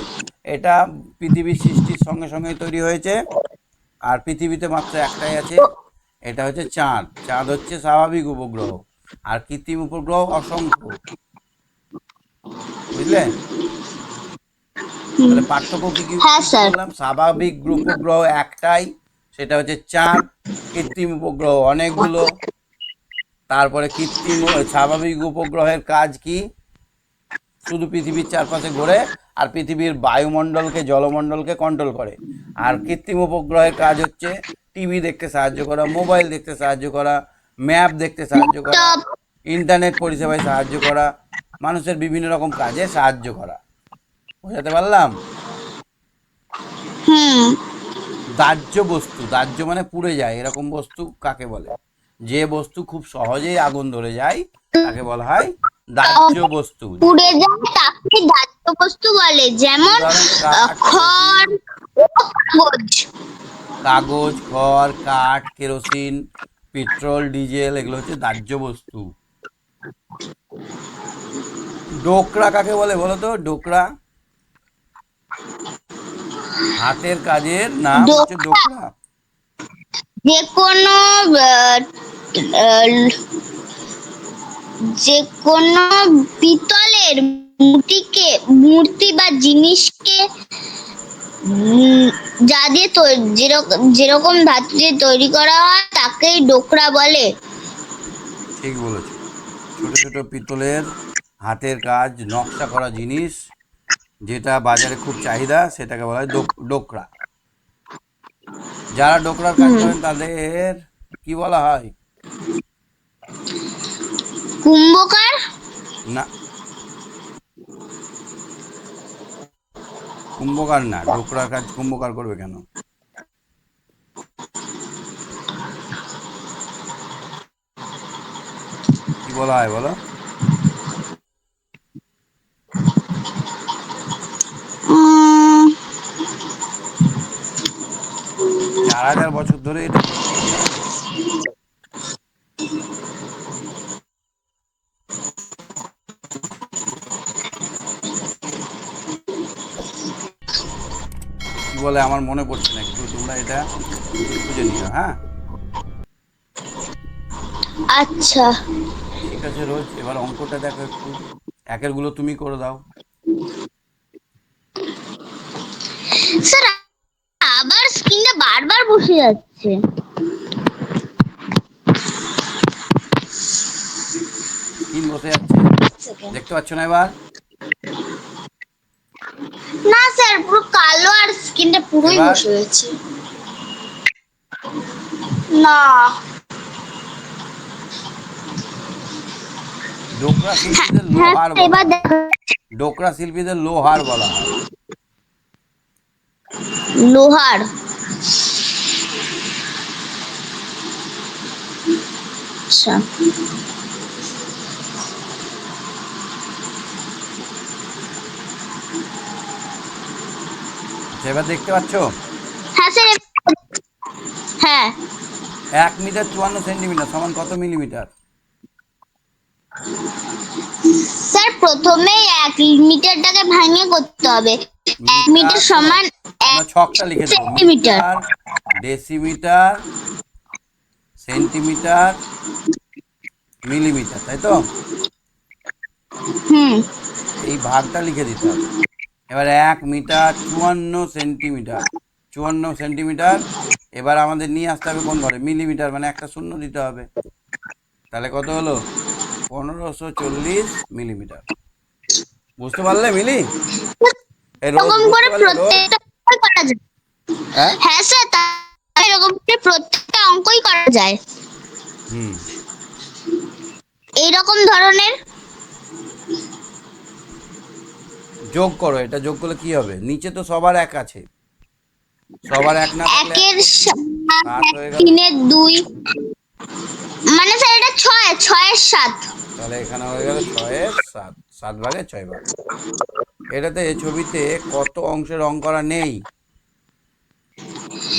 এটা পৃথিবীর সৃষ্টির সঙ্গে সঙ্গেই তৈরি হয়েছে, আর পৃথিবীতে মাত্র একটাই আছে, এটা হচ্ছে চাঁদ। চাঁদ হচ্ছে স্বাভাবিক উপগ্রহ, আর কৃত্রিম উপগ্রহ অসংখ্য। বুঝলে? তাহলে পার্থক্য কি কি হ্যাঁ কি কি স্যার। বললাম? স্বাভাবিক উপগ্রহ একটাই, সেটা হচ্ছে চাঁদ। কৃত্রিম উপগ্রহ অনেকগুলো। তারপরে স্বাভাবিক উপগ্রহের কাজ কি? শুধু পৃথিবীর চারপাশে ঘোরে আর পৃথিবীর বায়ুমণ্ডলকে, জলমণ্ডলকে কন্ট্রোল করে। আর কৃত্রিম উপগ্রহের কাজ হচ্ছে টিভি দেখতে সাহায্য করা, মোবাইল দেখতে সাহায্য করা, ম্যাপ দেখতে সাহায্য করা, ল্যাপটপ। ইন্টারনেট পরিষেবায় সাহায্য করা, মানুষের বিভিন্ন রকম কাজে সাহায্য করা। বোঝাতে পারলাম? হুম। দাহ্য বস্তু, দাহ্য মানে পুড়ে যায়, এরকম বস্তু কাকে বলে? যে বস্তু খুব সহজেই আগুন ধরে যায় তাকে বলা হয় দাহ্য বস্তু। পুড়ে যায় তাকে দাহ্য বস্তু বলে, যেমন উদাহরণ কাঠ, কেরোসিন। খড় ও কাগজ। কাগজ, খড়, কাঠ, কেরোসিন, পেট্রোল, ডিজেল, এগুলো হচ্ছে দাহ্য বস্তু। ডোকরা কাকে বলে বলো তো? ডোকরা হাতের কাজের নাম হচ্ছে ডোকরা। যে কোনো যে কোনো পিতলের মূর্তি বা জিনিসকে যা দিয়ে যেরকম ধাতু দিয়ে তৈরি করা হয় তাকেই ডোকরা বলে। ঠিক বলেছো। ছোট ছোট পিতলের হাতের কাজ নকশা করা জিনিস যেটা বাজারে খুব চাহিদা সেটাকে বলা হয় ডোকরা। যারা ডোকরার কাজ করেন তাদের কি বলা হয়? কুম্ভকার। না, কুম্ভকার না। ডোকরার কাজ কুম্ভকার করবে কেন? কি বলা হয় বলো? 4000 বছর ধরে এটা করছে, জানো? কি বলে আমার মনে পড়ছে না, একটু তোমরা এটা খুঁজে নিও। হ্যাঁ, আচ্ছা ঠিক আছে রোজ। এবার অঙ্কটা দেখো একটু, একের গুলো তুমি করে দাও। স্যার, আবার স্ক্রিনটা বারবার বসে যাচ্ছে। স্ক্রিন বসে যাচ্ছে, দেখতে পাচ্ছ না এবার? না স্যার, পুরো কালো আর স্ক্রিনটা পুরোই এবার? বসে গেছে। না। ডোকরা শিল্পীদের হ্যাঁ লোহার বলা এবার হয়। ডোকরা শিল্পীদের লোহার বলা হয়। লোহার। আচ্ছা আচ্ছা, এবার দেখতে পাচ্ছ? হ্যাঁ স্যার। হ্যাঁ 1 মিটার 54 সেন্টিমিটার সমান কত মিলিমিটার? স্যার, প্রথমে 1 মিটারটাকে ভাঙিয়ে করতে হবে। 1 মিটার শোনো, সমান আমরা ছকটা লিখে দেবো। Centimetre. Metre, decimetre, centimetre, millimetre, তাই তো? হুম। এই ভাগটা লিখে দিতে হবে। এবার 1 মিটার 54 সেন্টিমিটার, 54 সেন্টিমিটার। এবার আমাদের নিয়ে আসতে হবে কোন ঘরে? মিলিমিটার, মানে একটা শূন্য দিতে হবে। তাহলে কত হলো? 1540 মিলিমিটার। বুঝতে পারলে মিলি? এই রোজ এরকম বুঝতে করে পারলে রোজ? প্রত্যেকটা অঙ্কই করা যায়। হ্যাঁ, হ্যাঁ স্যার, এরকম করে প্রত্যেকটা অঙ্কই করা যায় হুম। এইরকম ধরনের। যোগ করো, এটা যোগ করলে কি হবে? নিচে তো সবার এক আছে, সবার এক না থাকলে এক একের করো। সাত, 7 হয়ে গেল। 3-এর 2, মানে স্যার এটা 6-6-7। তাহলে এখানে হয়ে গেল 6-7, 7 ভাগে 6 ভাগ। এটাতে ছবিতে কত অংশের রং করা নেই?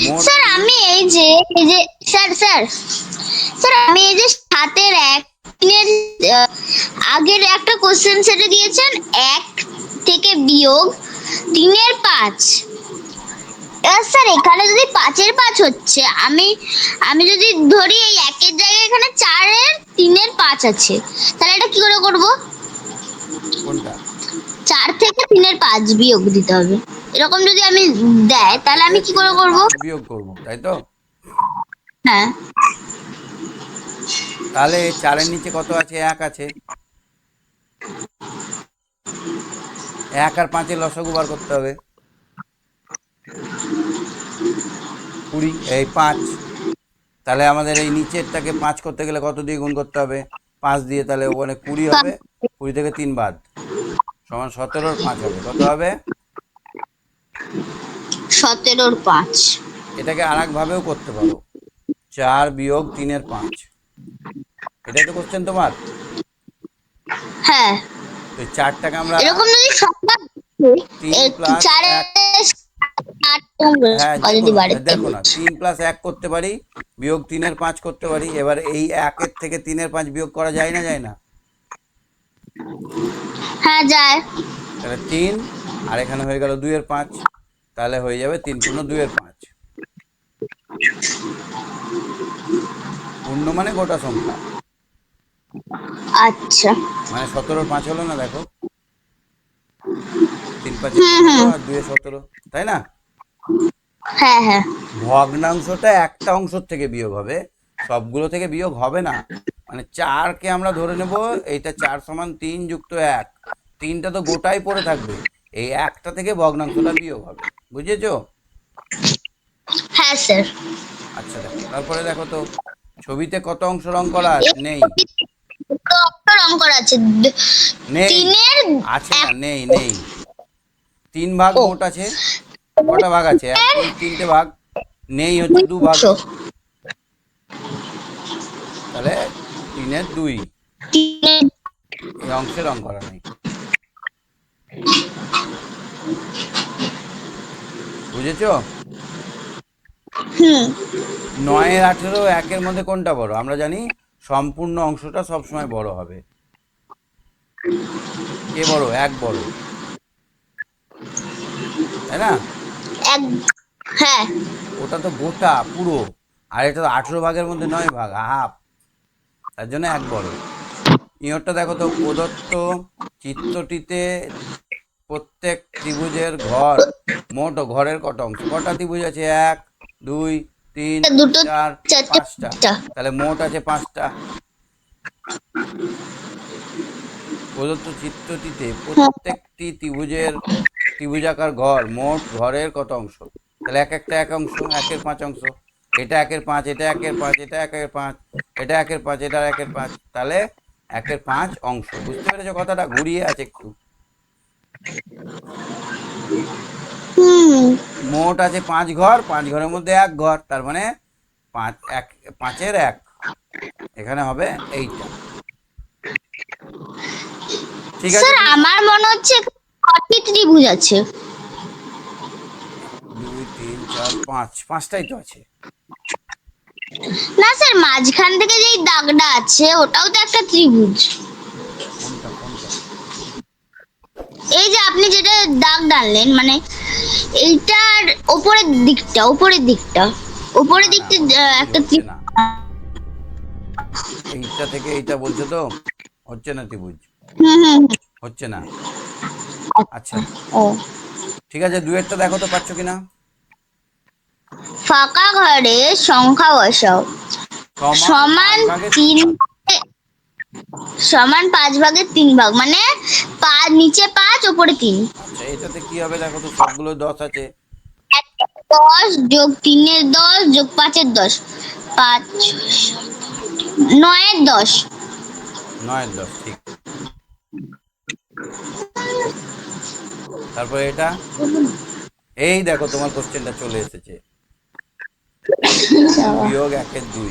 মোট স্যার আমি এই যে স্যার স্যার স্যার আমি এই যে 7-এর 1 3-এর আগের একটা কোশ্চেন সেটে দিয়েছেন 1 থেকে বিয়োগ 3-এর 5। স্যার এখানে যদি 5-এর 5 হচ্ছে, আমি যদি ধরি এই 1-এর জায়গায় এখানে 4-এর 3-এর 5 আছে, তাহলে এটা কি করে করব? কোনটা? 4 থেকে 3-এর 5 বিয়োগ দিতে হবে। এরকম যদি আমি দেয় 4 তাহলে থেকে আমি কি করে 3-এর করব? 5 বিয়োগ করবো, তাই তো? হ্যাঁ তাহলে 4-এর নিচে কত আছে? 1 আছে। 1 আর 5-এর লসাগু বার করতে হবে। 20, এই 5। তাহলে আমাদের এই নিচেরটাকে 5 করতে গেলে কত দিয়ে গুণ করতে হবে? 5 দিয়ে। তাহলে ওখানে 20 হবে, 20 থেকে 3 বাদ, সমান 17-র 5 হবে। কত হবে? 17-র 5। এটাকে আর একভাবেও করতে পারো, 4 বিয়োগ 3-এর 5। এটাই তো কোশ্চেন তোমার। হ্যাঁ তো এই 4টাকে আমরা এরকম যদি সংখ্যা 3 প্লাস 1, 4 হ্যাঁ যদি দেখো না, বাড়ে দেখো না, 3 প্লাস 1 করতে পারি, বিয়োগ 3-এর 5 করতে পারি। এবার এই 1-এর থেকে 3-এর 5 বিয়োগ করা যায় না, যায় না? হ্যাঁ যায়। তাহলে 3, আর এখানে হয়ে গেল 2 এর 5, তাহলে হয়ে যাবে 3 পূর্ণ 2 এর 5। পূর্ণ মানে গোটা সংখ্যা, আচ্ছা। মানে 17 5 হলো না, দেখো 3 5 হুম 15 হুম। আর 2 17, তাই না? হ্যাঁ হ্যাঁ। ভগ্নাংশটা একটা অংশ থেকে বিয়োগ হবে, সবগুলো থেকে বিয়োগ হবে না। মানে 4কে আমরা ধরে নেব, এইটা 4 সমান 3 যুক্ত 1, 3টা তো গোটাই পড়ে থাকবে, এই একটা থেকে ভগ্নাংশটা বিয়োগ হবে, বুঝেছো? হ্যাঁ স্যার। আচ্ছা দেখো, তারপরে দেখো তো ছবিতে কত অংশ রং করা আছে? নেই, দুটো অক্ষর রং করা আছে। নেই, তিনের আছে না, এক। নেই নেই। 3 ভাগ ও মোট আছে, কটা ভাগ আছে? 1 2 3টে ভাগ, নেই হচ্ছে 2 ভাগ, দুশো। তাহলে 3-এর 2, তিনের। এই অংশে রং করা নেই, বুঝেছো? হুম। 9-এর 18, 1-এর মধ্যে কোনটা বড়? আমরা জানি সম্পূর্ণ অংশটা সবসময় বড় হবে। কে বড়? 1 বড়, তাই না? এক। হ্যাঁ। ওটা তো গোটা পুরো, আর এটা তো 18 ভাগের মধ্যে 9 ভাগ, হাফ, তার জন্য 1 বড়। নিয়রটা দেখো তো, প্রদত্ত চিত্রটিতে প্রত্যেক ত্রিভুজের মোট ঘরের কত অংশ? কটা ত্রিভুজ আছে? 1 2 3 দুটো 4 চারটে 5টা, পাঁচটা। তাহলে মোট আছে 5টা। প্রদত্ত চিত্রটিতে প্রত্যেকটি ত্রিভুজাকার মোট ঘরের কত অংশ? তাহলে এক একটা এক অংশ, 1-এর 5 অংশ, এটা 1-এর 5, এটা 1-এর 5, এটা 1-এর 5, এটা 1-এর 5, এটা 1-এর 5, তাহলে 1-এর 5 অংশ। বুঝতে পেরেছো কথাটা? ঘুরিয়ে আছে একটু। হুম। মোট আছে 5 ঘর, 5 ঘরের মধ্যে 1 ঘর, তার মানে 5-এর 1, এখানে হবে এইটা। ঠিক আছে, স্যার তুমি আমার মনে হচ্ছে কটি ত্রিভুজ আছে? 1 2 3 4 5, 5টাই তো আছে। না স্যার, মাঝখান থেকে যেই দাগটা আছে ওটাও তো একটা ত্রিভুজ। কোনটা কোনটা? এই যে আপনি যেটা দাগ টানলেন, মানে এইটার উপরের না না, দিকটা ওটা ত্রিভুজ একটা হচ্ছে না, এইটা থেকে এইটা বলছো তো, হচ্ছে না ত্রিভুজ, হুম হুম হুম। হচ্ছে না। আচ্ছা ও। ঠিক আছে, দুয়েরটা দেখো তো পাচ্ছ কিনা। ফাঁকা ঘরে সংখ্যা বসাও। সমান সমান 5 ভাগের 3 তিন ভাগ। সমান 5 ভাগের 3 ভাগ, মানে নিচে 5 উপরে 3। আচ্ছা, এটাতে কি হবে দেখো তো, সবগুলো 10 আছে। 10 যোগ 3-এর 10 যোগ 5-এর 10, 5 9-এর 10। 9-এর 10, ঠিক। তারপরে এটা, এই দেখো তোমার কোশ্চেনটা চলে এসেছে, বিয়োগ 1-এর 2,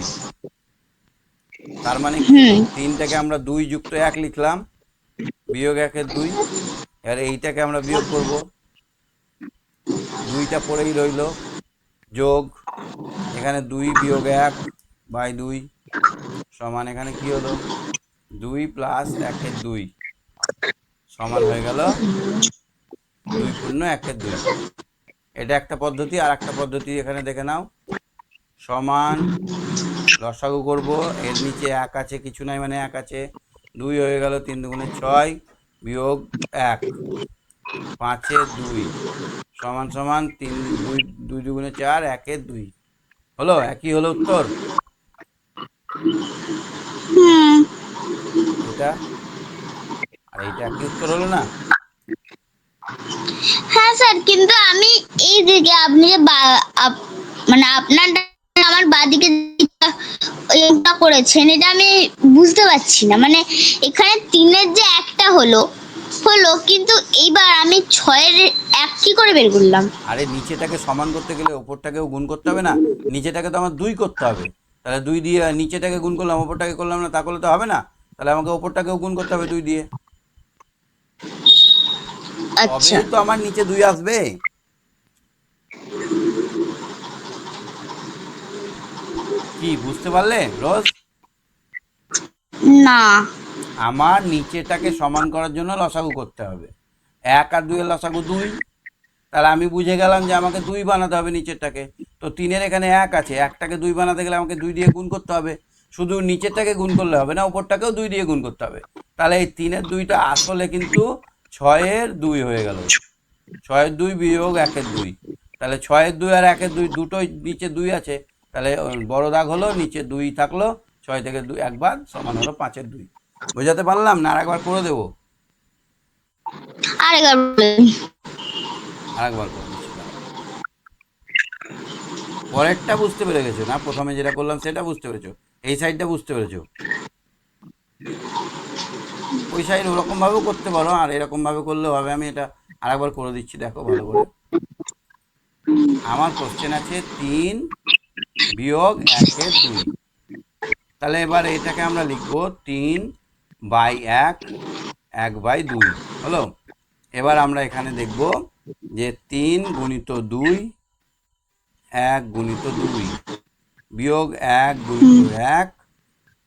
তার মানে কি? হুম। 3টাকে আমরা 2 যুক্ত 1 লিখলাম, বিয়োগ 1-এর 2, এবার এইটাকে আমরা বিয়োগ করব, 2টা পরেই রইল, যোগ, এখানে 2 বিয়োগ 1 বাই 2 সমান, এখানে কি হলো? 2 প্লাস 1-এর 2 সমান হয়ে গেল 2 পূর্ণ 1-এর 2। এটা একটা পদ্ধতি, আর একটা পদ্ধতি এখানে দেখে নাও। সমান লসাগু করব, এর নিচে 1 আছে, কিছু নাই মানে 1 আছে, 2 হয়ে গেল, 3 দুগুণে 6 বিয়োগ 1, 5-এর 2 সমান সমান 3 2 2 দুগুণে 4, 1-এর 2 হলো, একই হলো উত্তর হুম। এটা, আর এইটা একই উত্তর হলো না? হ্যাঁ স্যার, কিন্তু আমি এই দিকে আপনি যে মানে আপনার আমার বাদিকে এটা করেছেন, এটা আমি বুঝতে পারছি না। মানে এখানে 3-এর যে একটা হলো হলো, কিন্তু এইবার আমি 6-এর 1 কি করে বের করলাম? আরে নিচেটাকে সমান করতে গেলে ওপরটাকেও গুণ করতে হবে না? নিচেটাকে তো আমার 2 করতে হবে, তাহলে 2 দিয়ে নিচেটাকে গুণ করলাম, ওপরটাকে করলাম না, তা করলে তো হবে না, তাহলে আমাকে ওপরটাকেও গুণ করতে হবে 2 দিয়ে, আচ্ছা। তবেই তো আমার নিচে 2 আসবে। কি বুঝতে পারলে রোজ? না। আমার নিচেটাকে সমান করার জন্য লসাগু করতে হবে। 1 আর 2 এর লসাগু 2, তাহলে আমি বুঝে গেলাম যে আমাকে 2 বানাতে হবে নিচেরটাকে। তো 3-এর এখানে 1 আছে, 1টাকে 2 বানাতে গেলে আমাকে 2 দিয়ে গুণ করতে হবে। শুধু নিচেরটাকে গুণ করলে হবে না, উপরটাকেও 2 দিয়ে গুণ করতে হবে। তাহলে এই 3-এর 2টা আসলে কিন্তু 6-এর 2 হয়ে গেল। 6-এর 2 বিয়োগ 1-এর 2, তাহলে 6-এর 2 আর 1-এর 2 দুটোই নিচে 2 আছে, তাহলে বড় দাগ হলো, নিচে 2 থাকলো, 6 থেকে 2 1 বাদ সমান হলো 5-এর 2। বোঝাতে পারলাম না? আর একবার করে দেবো, আরেকবার বলেন। আরেকবার করে দিচ্ছি। পরেরটা বুঝতে পেরে গেছো না? প্রথমে যেটা করলাম সেটা বুঝতে পেরেছো? এই সাইডটা বুঝতে পেরেছো? ওই সাইড ওরকম ভাবেও করতে পারো, আর এরকম ভাবে করলেও হবে। আমি এটা আরেকবার করে দিচ্ছি, দেখো ভালো করে। আমার কোশ্চেন আছে 3 বিয়োগ 1-এর 2, তাহলে এবার এটাকে আমরা লিখবো 3/1, 1/2 হলো। এবার আমরা এখানে দেখব যে 3 গুণিত 2, 1 গুণিত 2 বিয়োগ 1 গুণিত 1,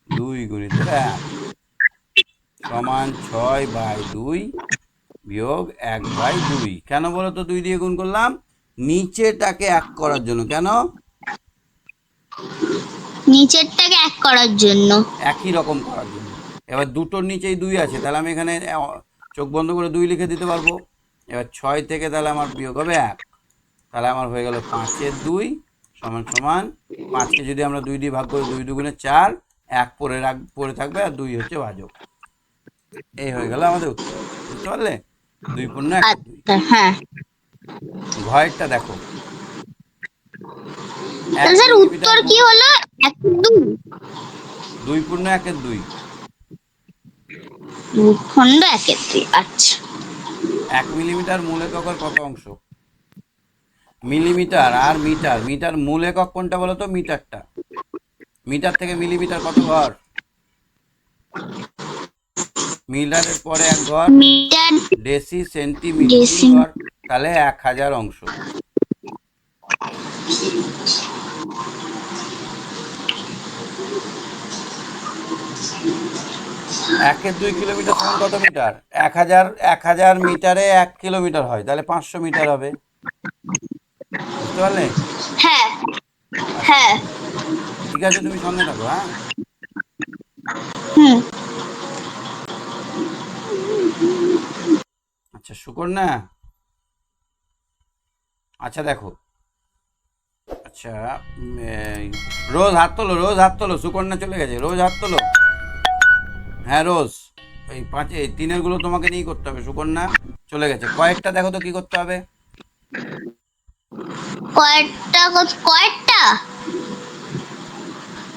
2 গুণিত 1 সমান 6/2 বিয়োগ 1/2। কেন বলো তো 2 দিয়ে গুণ করলাম? নিচেটাকে 1 করার জন্য। কেন? নিচেরটাকে 1 করার জন্য। একই রকম করার জন্য। এবার দুটোর নিচেই 2 আছে, তাহলে আমি এখানে চোখ বন্ধ করে 2 লিখে দিতে পারবো। এবার 6 থেকে তাহলে আমার বিয়োগ হবে 1, তাহলে আমার হয়ে গেল 5-এর 2 সমান সমান 5কে যদি আমরা 2 দিয়ে ভাগ করি, 2 দুগুণে 4, 1 পড়ে থাকবে, আর 2 হচ্ছে ভাজক। এই হয়ে গেল আমাদের উত্তর। বুঝতে পারলে? 2 × 1-এর 2। আচ্ছা, হ্যাঁ। ঘয়েরটা দেখো, 1 তাহলে স্যার মিলিমিটার উত্তর কি হলো? 1/2। 2 × 1-এর 2। 2/1/2। আচ্ছা। 1 মিলিমিটার মূল এককের কত অংশ? মিলিমিটার আর মিটার, মিটার মূল একক কোনটা বলো তো? মিটারটা। মিটার থেকে মিলিমিটার কত ঘর? মিটারের পরে 1 ঘর, মিটার, ডেসি, সেন্টি, মিলি 3 ডেসি। ঘর, তাহলে 1000 অংশ। একের 2 কিলোমিটার সমান কত মিটার? 1000 মিটারে 1 কিলোমিটার হয়, তাহলে 500 মিটার হবে। বুঝতে পারলে? হ্যাঁ, 500 হ্যাঁ। মিটার। ঠিক আছে, তুমি সঙ্গে থাকো। হ্যাঁ, হুম। আচ্ছা সুকন্যা, আচ্ছা দেখো, আচ্ছা রোজ হাত তোলো, রোজ হাত তোলো। সুকন্যা চলে গেছে, রোজ হাত তোলো। হ্যাঁ রোজ, এই 3-এর গুলো তোমাকে নিয়েই করতে হবে। সুকন্যা চলে গেছে। কয়েকটা দেখো তো কি করতে হবে। কয়েকটা?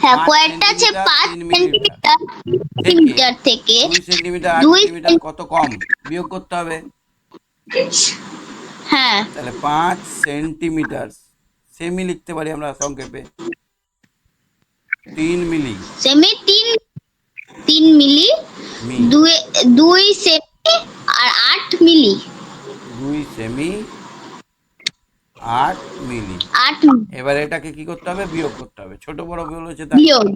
হ্যাঁ, 5 কয়েকটা আছে। সেন্টিমিটার 5 3 মিলিমিটার সেন্টিমিটার থেকে 2 সেন্টিমিটার 8 2। মিলিমিটার কত কম বিয়োগ করতে হবে। হ্যাঁ, তাহলে 5 সেন্টিমিটার, সেমি লিখতে পারি আমরা সংক্ষেপে, 3 মিলি। সেমি 3 মিলি। মি 2 সেমি আর 8 মিলি। 2 সেমি 8 মিলি। 8 এবার এটাকে কি করতে হবে? বিয়োগ করতে হবে। ছোট বড় বলেছে তাই, বিয়োগ।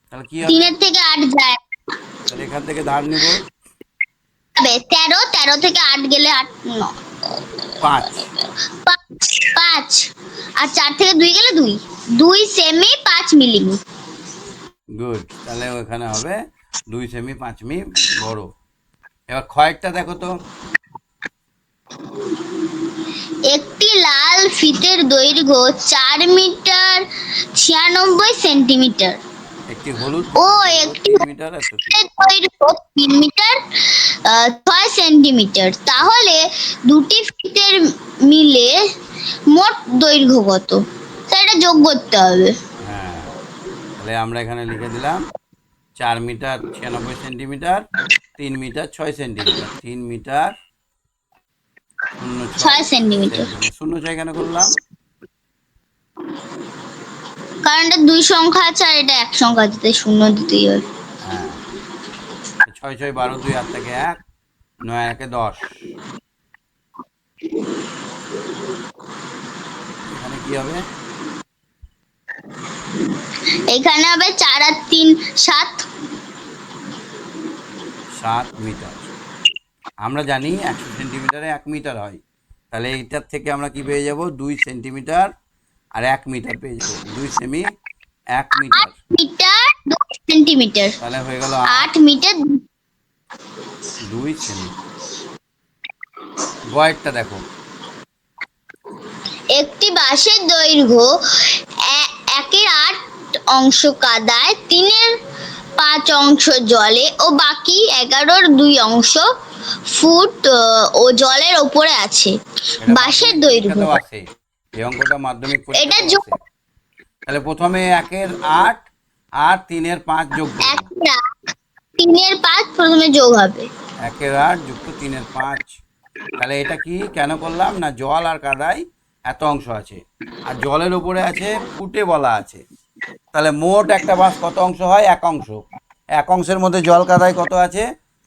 তাহলে কি হবে? 3 থেকে 8 যায়। তাহলে এখান থেকে ধার নিব 13, 13 থেকে 8 গেলে 8, 5। 5। আর 4 থেকে 2 গেলে 2। 2 সেমি 5 মিলি। গুড, তাহলে ওখানে হবে 2 সেমি 5 মি বড়। এবার ক্ষয়েরটা দেখো তো। একটি লাল ফিতের দৈর্ঘ্য 4 মিটার 96 সেন্টিমিটার একটি হলুদ ও দৈর্ঘ্য একটি 3 মিটার 80 ফিট। দৈর্ঘ্য 3 মিটার 6 সেন্টিমিটার। তাহলে দুটি ফিতের মিলে মোট দৈর্ঘ্য কত? স্যার এটা যোগ করতে হবে। হ্যাঁ, তাহলে আমরা এখানে লিখে দিলাম 4 metre 96 centimetre, 3 metre 6 centimetre, 3 metre 6 06 centimetre. Centimetre. 06 কেন করলাম? কারণ এটা 2 সংখ্যা আছে আর এটা 1 সংখ্যা আছে, তাই 0 দিতেই হয়। হ্যাঁ, 6 6 12, 2 8 থেকে 1, 9 1 10। এখানে কি হবে? এখানে হবে 4 আর 3 7। 7 মিটার। আমরা জানি 100 সেন্টিমিটারে 1 মিটার হয়, তাহলে এইটার থেকে আমরা কি পেয়ে যাব, 2 সেন্টিমিটার আর 1 মিটার পেয়ে যাব, 2 সেমি 1 মিটার, মিটার 2 সেন্টিমিটার, তাহলে হয়ে গেল 8 মিটার। 2 সেমি। গয়েরটা দেখো, একটি বাঁশের দৈর্ঘ্য 1/8 কাদায়, 3/5 জলে ও বাকি 11/2 ফুট ও জলের ওপরে আছে। এটা বাঁশের মাধ্যমিক দৈর্ঘ্য পরীক্ষাতেও আসে, এই অঙ্কটা মাধ্যমিক এটা পরীক্ষাতেও যোগ আসে। তাহলে প্রথমে 1/8 আর 3/5 যোগ করবো। 3/5 প্রথমে যোগ হবে। 1/8 যুক্ত 3/5, তাহলে এটা কি কেন করলাম না, জল আর কাদায় এত অংশ আছে, আর জলের উপরে আছে ফুটে বলা আছে, তাহলে মোট একটা বাঁশ কত অংশ হয়, 1 অংশ। 1 অংশের মধ্যে জল কাদায় কত আছে,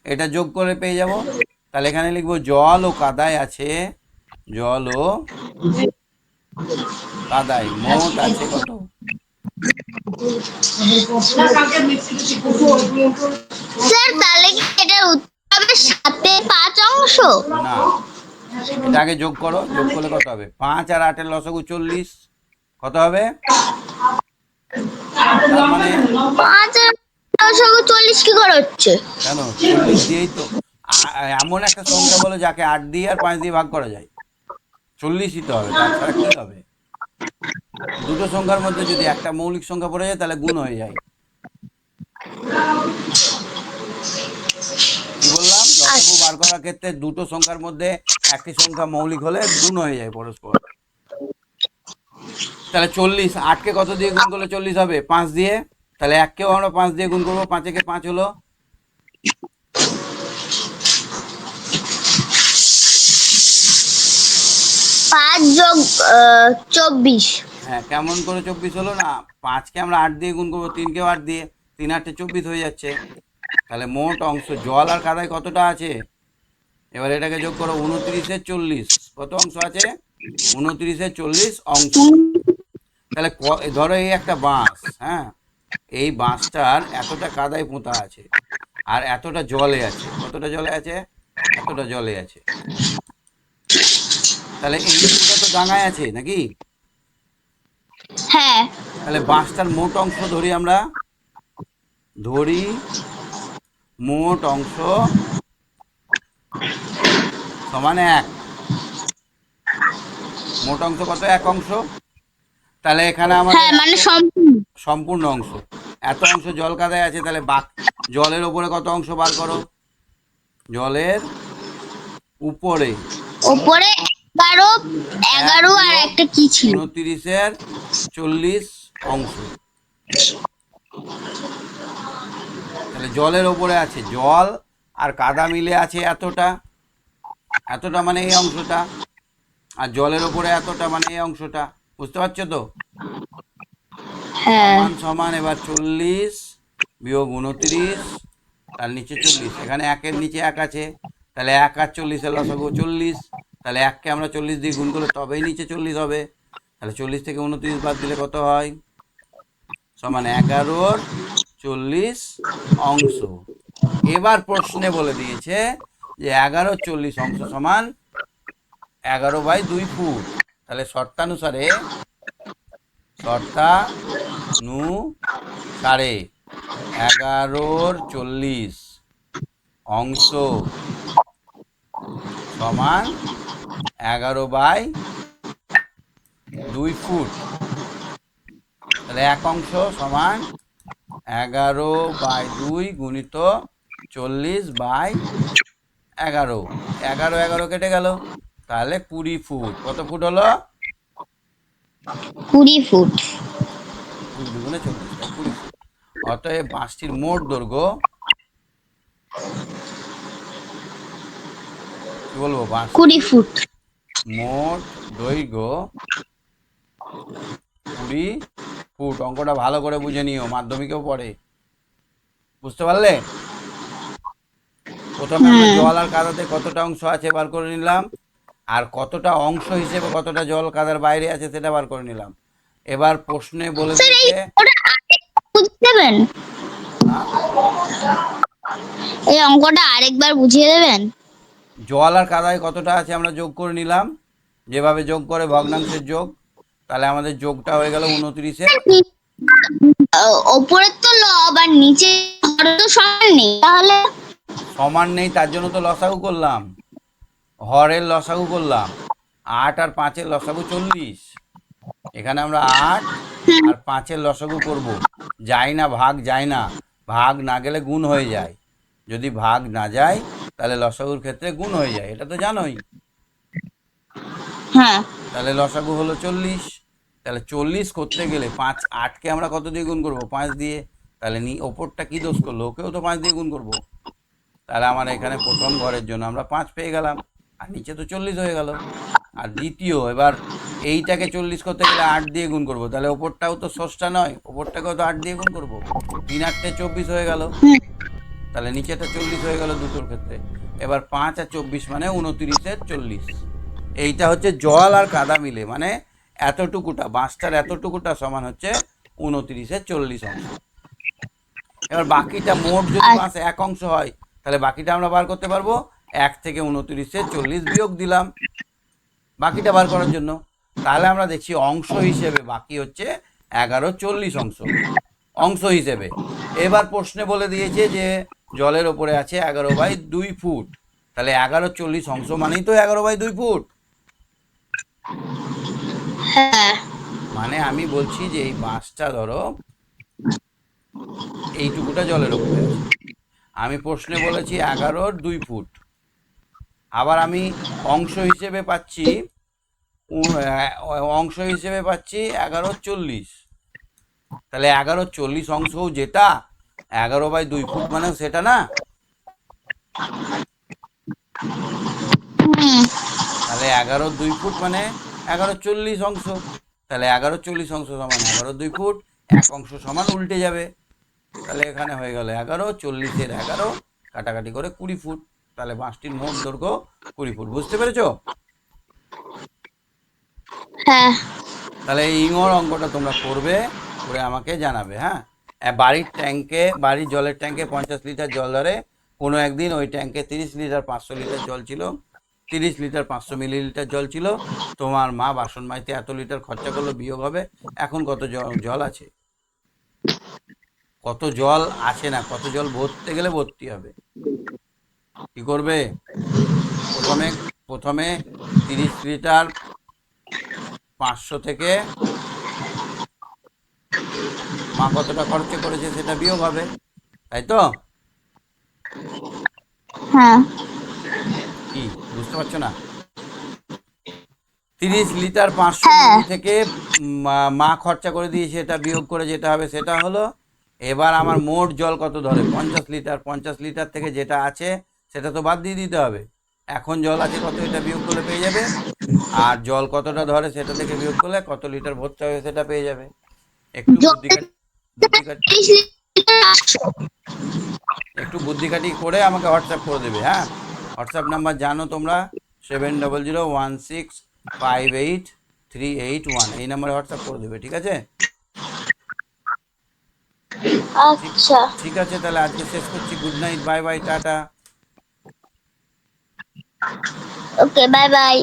এটা যোগ করে পেয়ে যাব। তাহলে এখানে লিখবো জল ও কাদায় আছে, জল ও কাদায় মোট আছে কত, স্যার তাহলে কি এটার উত্তর হবে 7/5? না, এটা আগে যোগ করো, যোগ করলে কত হবে, 5 আর 8 এর লসাগু 40, কত হবে, তার মানে 5 আর 40 কি করে হচ্ছে? কেন 40 দিয়েই তো, এমন একটা সংখ্যা বলো যাকে 8 দিয়ে আর 5 দিয়ে ভাগ করা যায়, 40ই তো হবে, তাছাড়া কি হবে। দুটো সংখ্যার মধ্যে যদি একটা মৌলিক সংখ্যা পড়ে যায় তাহলে গুণ হয়ে যায়। কি বললাম, লসাগু বার করার ক্ষেত্রে দুটো সংখ্যার মধ্যে একটি সংখ্যা মৌলিক হলে গুণ হয়ে যায় পরস্পর। তাহলে 40, 8কে কত দিয়ে গুণ করলে 40 হবে, 5 দিয়ে, তাহলে 1কেও আমরা 5 দিয়ে গুণ করবো, 5 একে 5 হলো, 5 যোগ 24। হ্যাঁ কেমন করে 24 হলো, না 5কে আমরা 8 দিয়ে গুণ করবো, 3কেও 8 দিয়ে, 3 8 24 হয়ে যাচ্ছে। তাহলে মোট অংশ জল আর কাদায় কতটা আছে, এবার এটাকে যোগ করো, 29 40, কত অংশ আছে, 29 40 অংশ। তাহলে ধরো এই একটা বাঁশ, হ্যাঁ, এই বাঁশটার এতটা কাদায় পোঁতা আছে আর এতটা জলে আছে, কতটা জলে আছে, এতটা জলে আছে, তাহলে এইটুকুটা তো ডাঙায় আছে নাকি, হ্যাঁ, তাহলে বাঁশটার মোট অংশ ধরি আমরা, ধরি মোট অংশ সমান 1, মোট অংশ কত, 1 অংশ, তাহলে এখানে আমাদের হ্যাঁ মানে সম্পূর্ণ। সম্পূর্ণ অংশ, এত অংশ জল কাদায় আছে, তাহলে জলের ওপরে কত অংশ বার করো, জলের উপরে উপরে 11 আর একটা কি ছিল, 29 40 অংশ, তাহলে জলের ওপরে আছে, জল আর কাদা মিলে আছে এতটা, এতটা মানে এই অংশটা, আর জলের ওপরে এতটা মানে এই অংশটা, বুঝতে পারছো তো, হ্যাঁ সমান সমান, এবার 40 বিয়োগ 29, তার নিচে 40, এখানে 1-এর নিচে 1 আছে, তাহলে 1 আর 40-এর লসাগু 40, তাহলে 1কে আমরা 40 দিয়ে গুণ করলে তবেই নিচে 40 হবে, তাহলে 40 থেকে 29 বাদ দিলে কত হয়, সমান 11-র 40 অংশ। এবার প্রশ্নে বলে দিয়েছে যে 11-র 40 অংশ সমান 11/2 ফুট, তাহলে শর্তানুসারে 11-র 40 অংশ সমান 11/2 ফুট, তাহলে 1 অংশ সমান 11/2 গুণিত 40/11, 11 কেটে গেল, তাহলে 20 ফুট, কত ফুট হলো, 20 ফুট। 20 দুগুণে 40, তাই 20 ফুট। অতএব বাঁশটির মোট দৈর্ঘ্য, কি বলবো, 20 ফুট। মোট দৈর্ঘ্য 20 ফুট। অঙ্কটা ভালো করে বুঝে নিও, মাধ্যমিকেও পড়ে, বুঝতে পারলে। প্রথমে আমরা জল আর কাদাতে কতটা অংশ আছে বার করে নিলাম, আর কতটা অংশ হিসেবে কতটা জল কাদার বাইরে আছে সেটা বার করে নিলাম। এবার প্রশ্নে বলে দিয়েছে, বুঝতে দেবেন, হ্যাঁ এই অঙ্কটা আরেকবার বুঝিয়ে দেবেন? জল আর কাদায় কতটা আছে আমরা যোগ করে নিলাম, যেভাবে যোগ করে ভগ্নাংশের যোগ। তাহলে আমাদের যোগটা হয়ে গেল 29-এর। ওপরের তো লব আর নিচে তো সমান নেই, তাহলে সমান নেই, তার জন্য তো লসাগু করলাম, হরের লসাগু করলাম। 8 আর 5-এর লসাগু 40। এখানে আমরা 8 আর 5-এর লসাগু করব। যায় না, ভাগ যায় না, ভাগ না গেলে গুণ হয়ে যায়। যদি ভাগ না যায় তাহলে লসাগুর ক্ষেত্রে গুণ হয়ে যায়, এটা তো জানোই। হ্যাঁ তাহলে লসাগু হলো 40। তাহলে 40 করতে গেলে 8কে আমরা কত দিয়ে গুণ করবো? 5 দিয়ে। তাহলে ওপরটা কি দোষ করলো? ওকেও তো 5 দিয়ে গুণ করবো। তাহলে আমার এখানে প্রথম ঘরের জন্য আমরা 5 পেয়ে গেলাম, আর নিচে তো 40 হয়ে গেল। আর দ্বিতীয়, এবার এইটাকে 40 করতে গেলে 8 দিয়ে গুণ করবো, তাহলে ওপরটাও তো ষষ্ঠটা নয়, ওপরটাকেও তো 8 দিয়ে গুণ করবো। 3 8 24 হয়ে গেল, তাহলে নিচেটা 40 হয়ে গেল দুটোর ক্ষেত্রে। এবার 5 আর 24 মানে 29-এর 40। এইটা হচ্ছে জল আর কাদা মিলে, মানে এতটুকুটা, বাঁশটার এতটুকুটা সমান হচ্ছে 29-এর 40 অংশ। এবার বাকিটা, মোট যদি বাঁশ 1 অংশ হয় তাহলে বাকিটা আমরা বার করতে পারবো। 1 থেকে 29-এর 40 বিয়োগ দিলাম বাকিটা বার করার জন্য। তাহলে আমরা দেখছি অংশ হিসেবে বাকি হচ্ছে 11/40 অংশ, অংশ হিসেবে। এবার প্রশ্নে বলে দিয়েছে যে জলের ওপরে আছে 11/2 ফুট, তাহলে 11/40 অংশ মানেই তো 11/2 ফুট। হ্যাঁ মানে আমি বলছি যে এই বাঁশটা ধরো এইটুকুটা জলের ওপরে আছে, আমি প্রশ্নে বলেছি 11/2 ফুট। আবার আমি অংশ হিসেবে পাচ্ছি, অংশ হিসেবে পাচ্ছি 11/40। তাহলে 11/40 অংশও যেটা 11/2 ফুট মানেও সেটা না। তাহলে 11/2 ফুট মানে 11/40 অংশ। তাহলে 11/40 অংশ সমান 11/2 ফুট, 1 অংশ সমান উল্টে যাবে। তাহলে এখানে হয়ে গেল 11, 40-এর 11 কাটাকাটি করে 20 ফুট। তাহলে বাঁশটির মোট দৈর্ঘ্য 20 ফুট। বুঝতে পেরেছো? হ্যাঁ তাহলে এই ইঙর অঙ্কটা তোমরা করবে, করে আমাকে জানাবে। হ্যাঁ, বাড়ির ট্যাঙ্কে, বাড়ির জলের ট্যাঙ্কে 50 লিটার জল ধরে। কোনো একদিন ওই ট্যাঙ্কে 30 লিটার 500 লিটার জল ছিল, 30 লিটার 500 মিলিলিটার জল ছিল। তোমার মা বাসন মাজতে এত লিটার খরচা করলো, বিয়োগ হবে। এখন কত জল আছে? কত জল আছে না, কত জল ভরতে গেলে ভর্তি হবে। কি করবে? প্রথমে প্রথমে 30 লিটার 500 থেকে মা কতটা খরচা করেছে সেটা বিয়োগ হবে, তাই তো? হ্যাঁ কি বুঝতে পারছো না? 30 লিটার 500 মিলি থেকে মা খরচা করে দিয়েছে, এটা বিয়োগ করে যেটা হবে সেটা হলো। এবার আমার মোট জল কত ধরে? 50 লিটার। 50 লিটার থেকে যেটা আছে সেটা তো বাদ দিয়ে দিতে হবে। এখন জল আছে কত, এটা বিয়োগ করলে পেয়ে যাবে। আর জল কতটা ধরে সেটা থেকে বিয়োগ করলে কত লিটার ভরতে হবে সেটা পেয়ে যাবে। একটু বুদ্ধি খাটি করে আমাকে হোয়াটসঅ্যাপ করে দেবে। হ্যাঁ, হোয়াটসঅ্যাপ নাম্বার জানো তোমরা, 7001658381, এই নাম্বারে হোয়াটসঅ্যাপ করে দেবে, ঠিক আছে? আচ্ছা ঠিক আছে, তাহলে আজকে শেষ করছি। Good night, bye bye, tata. Okay bye bye.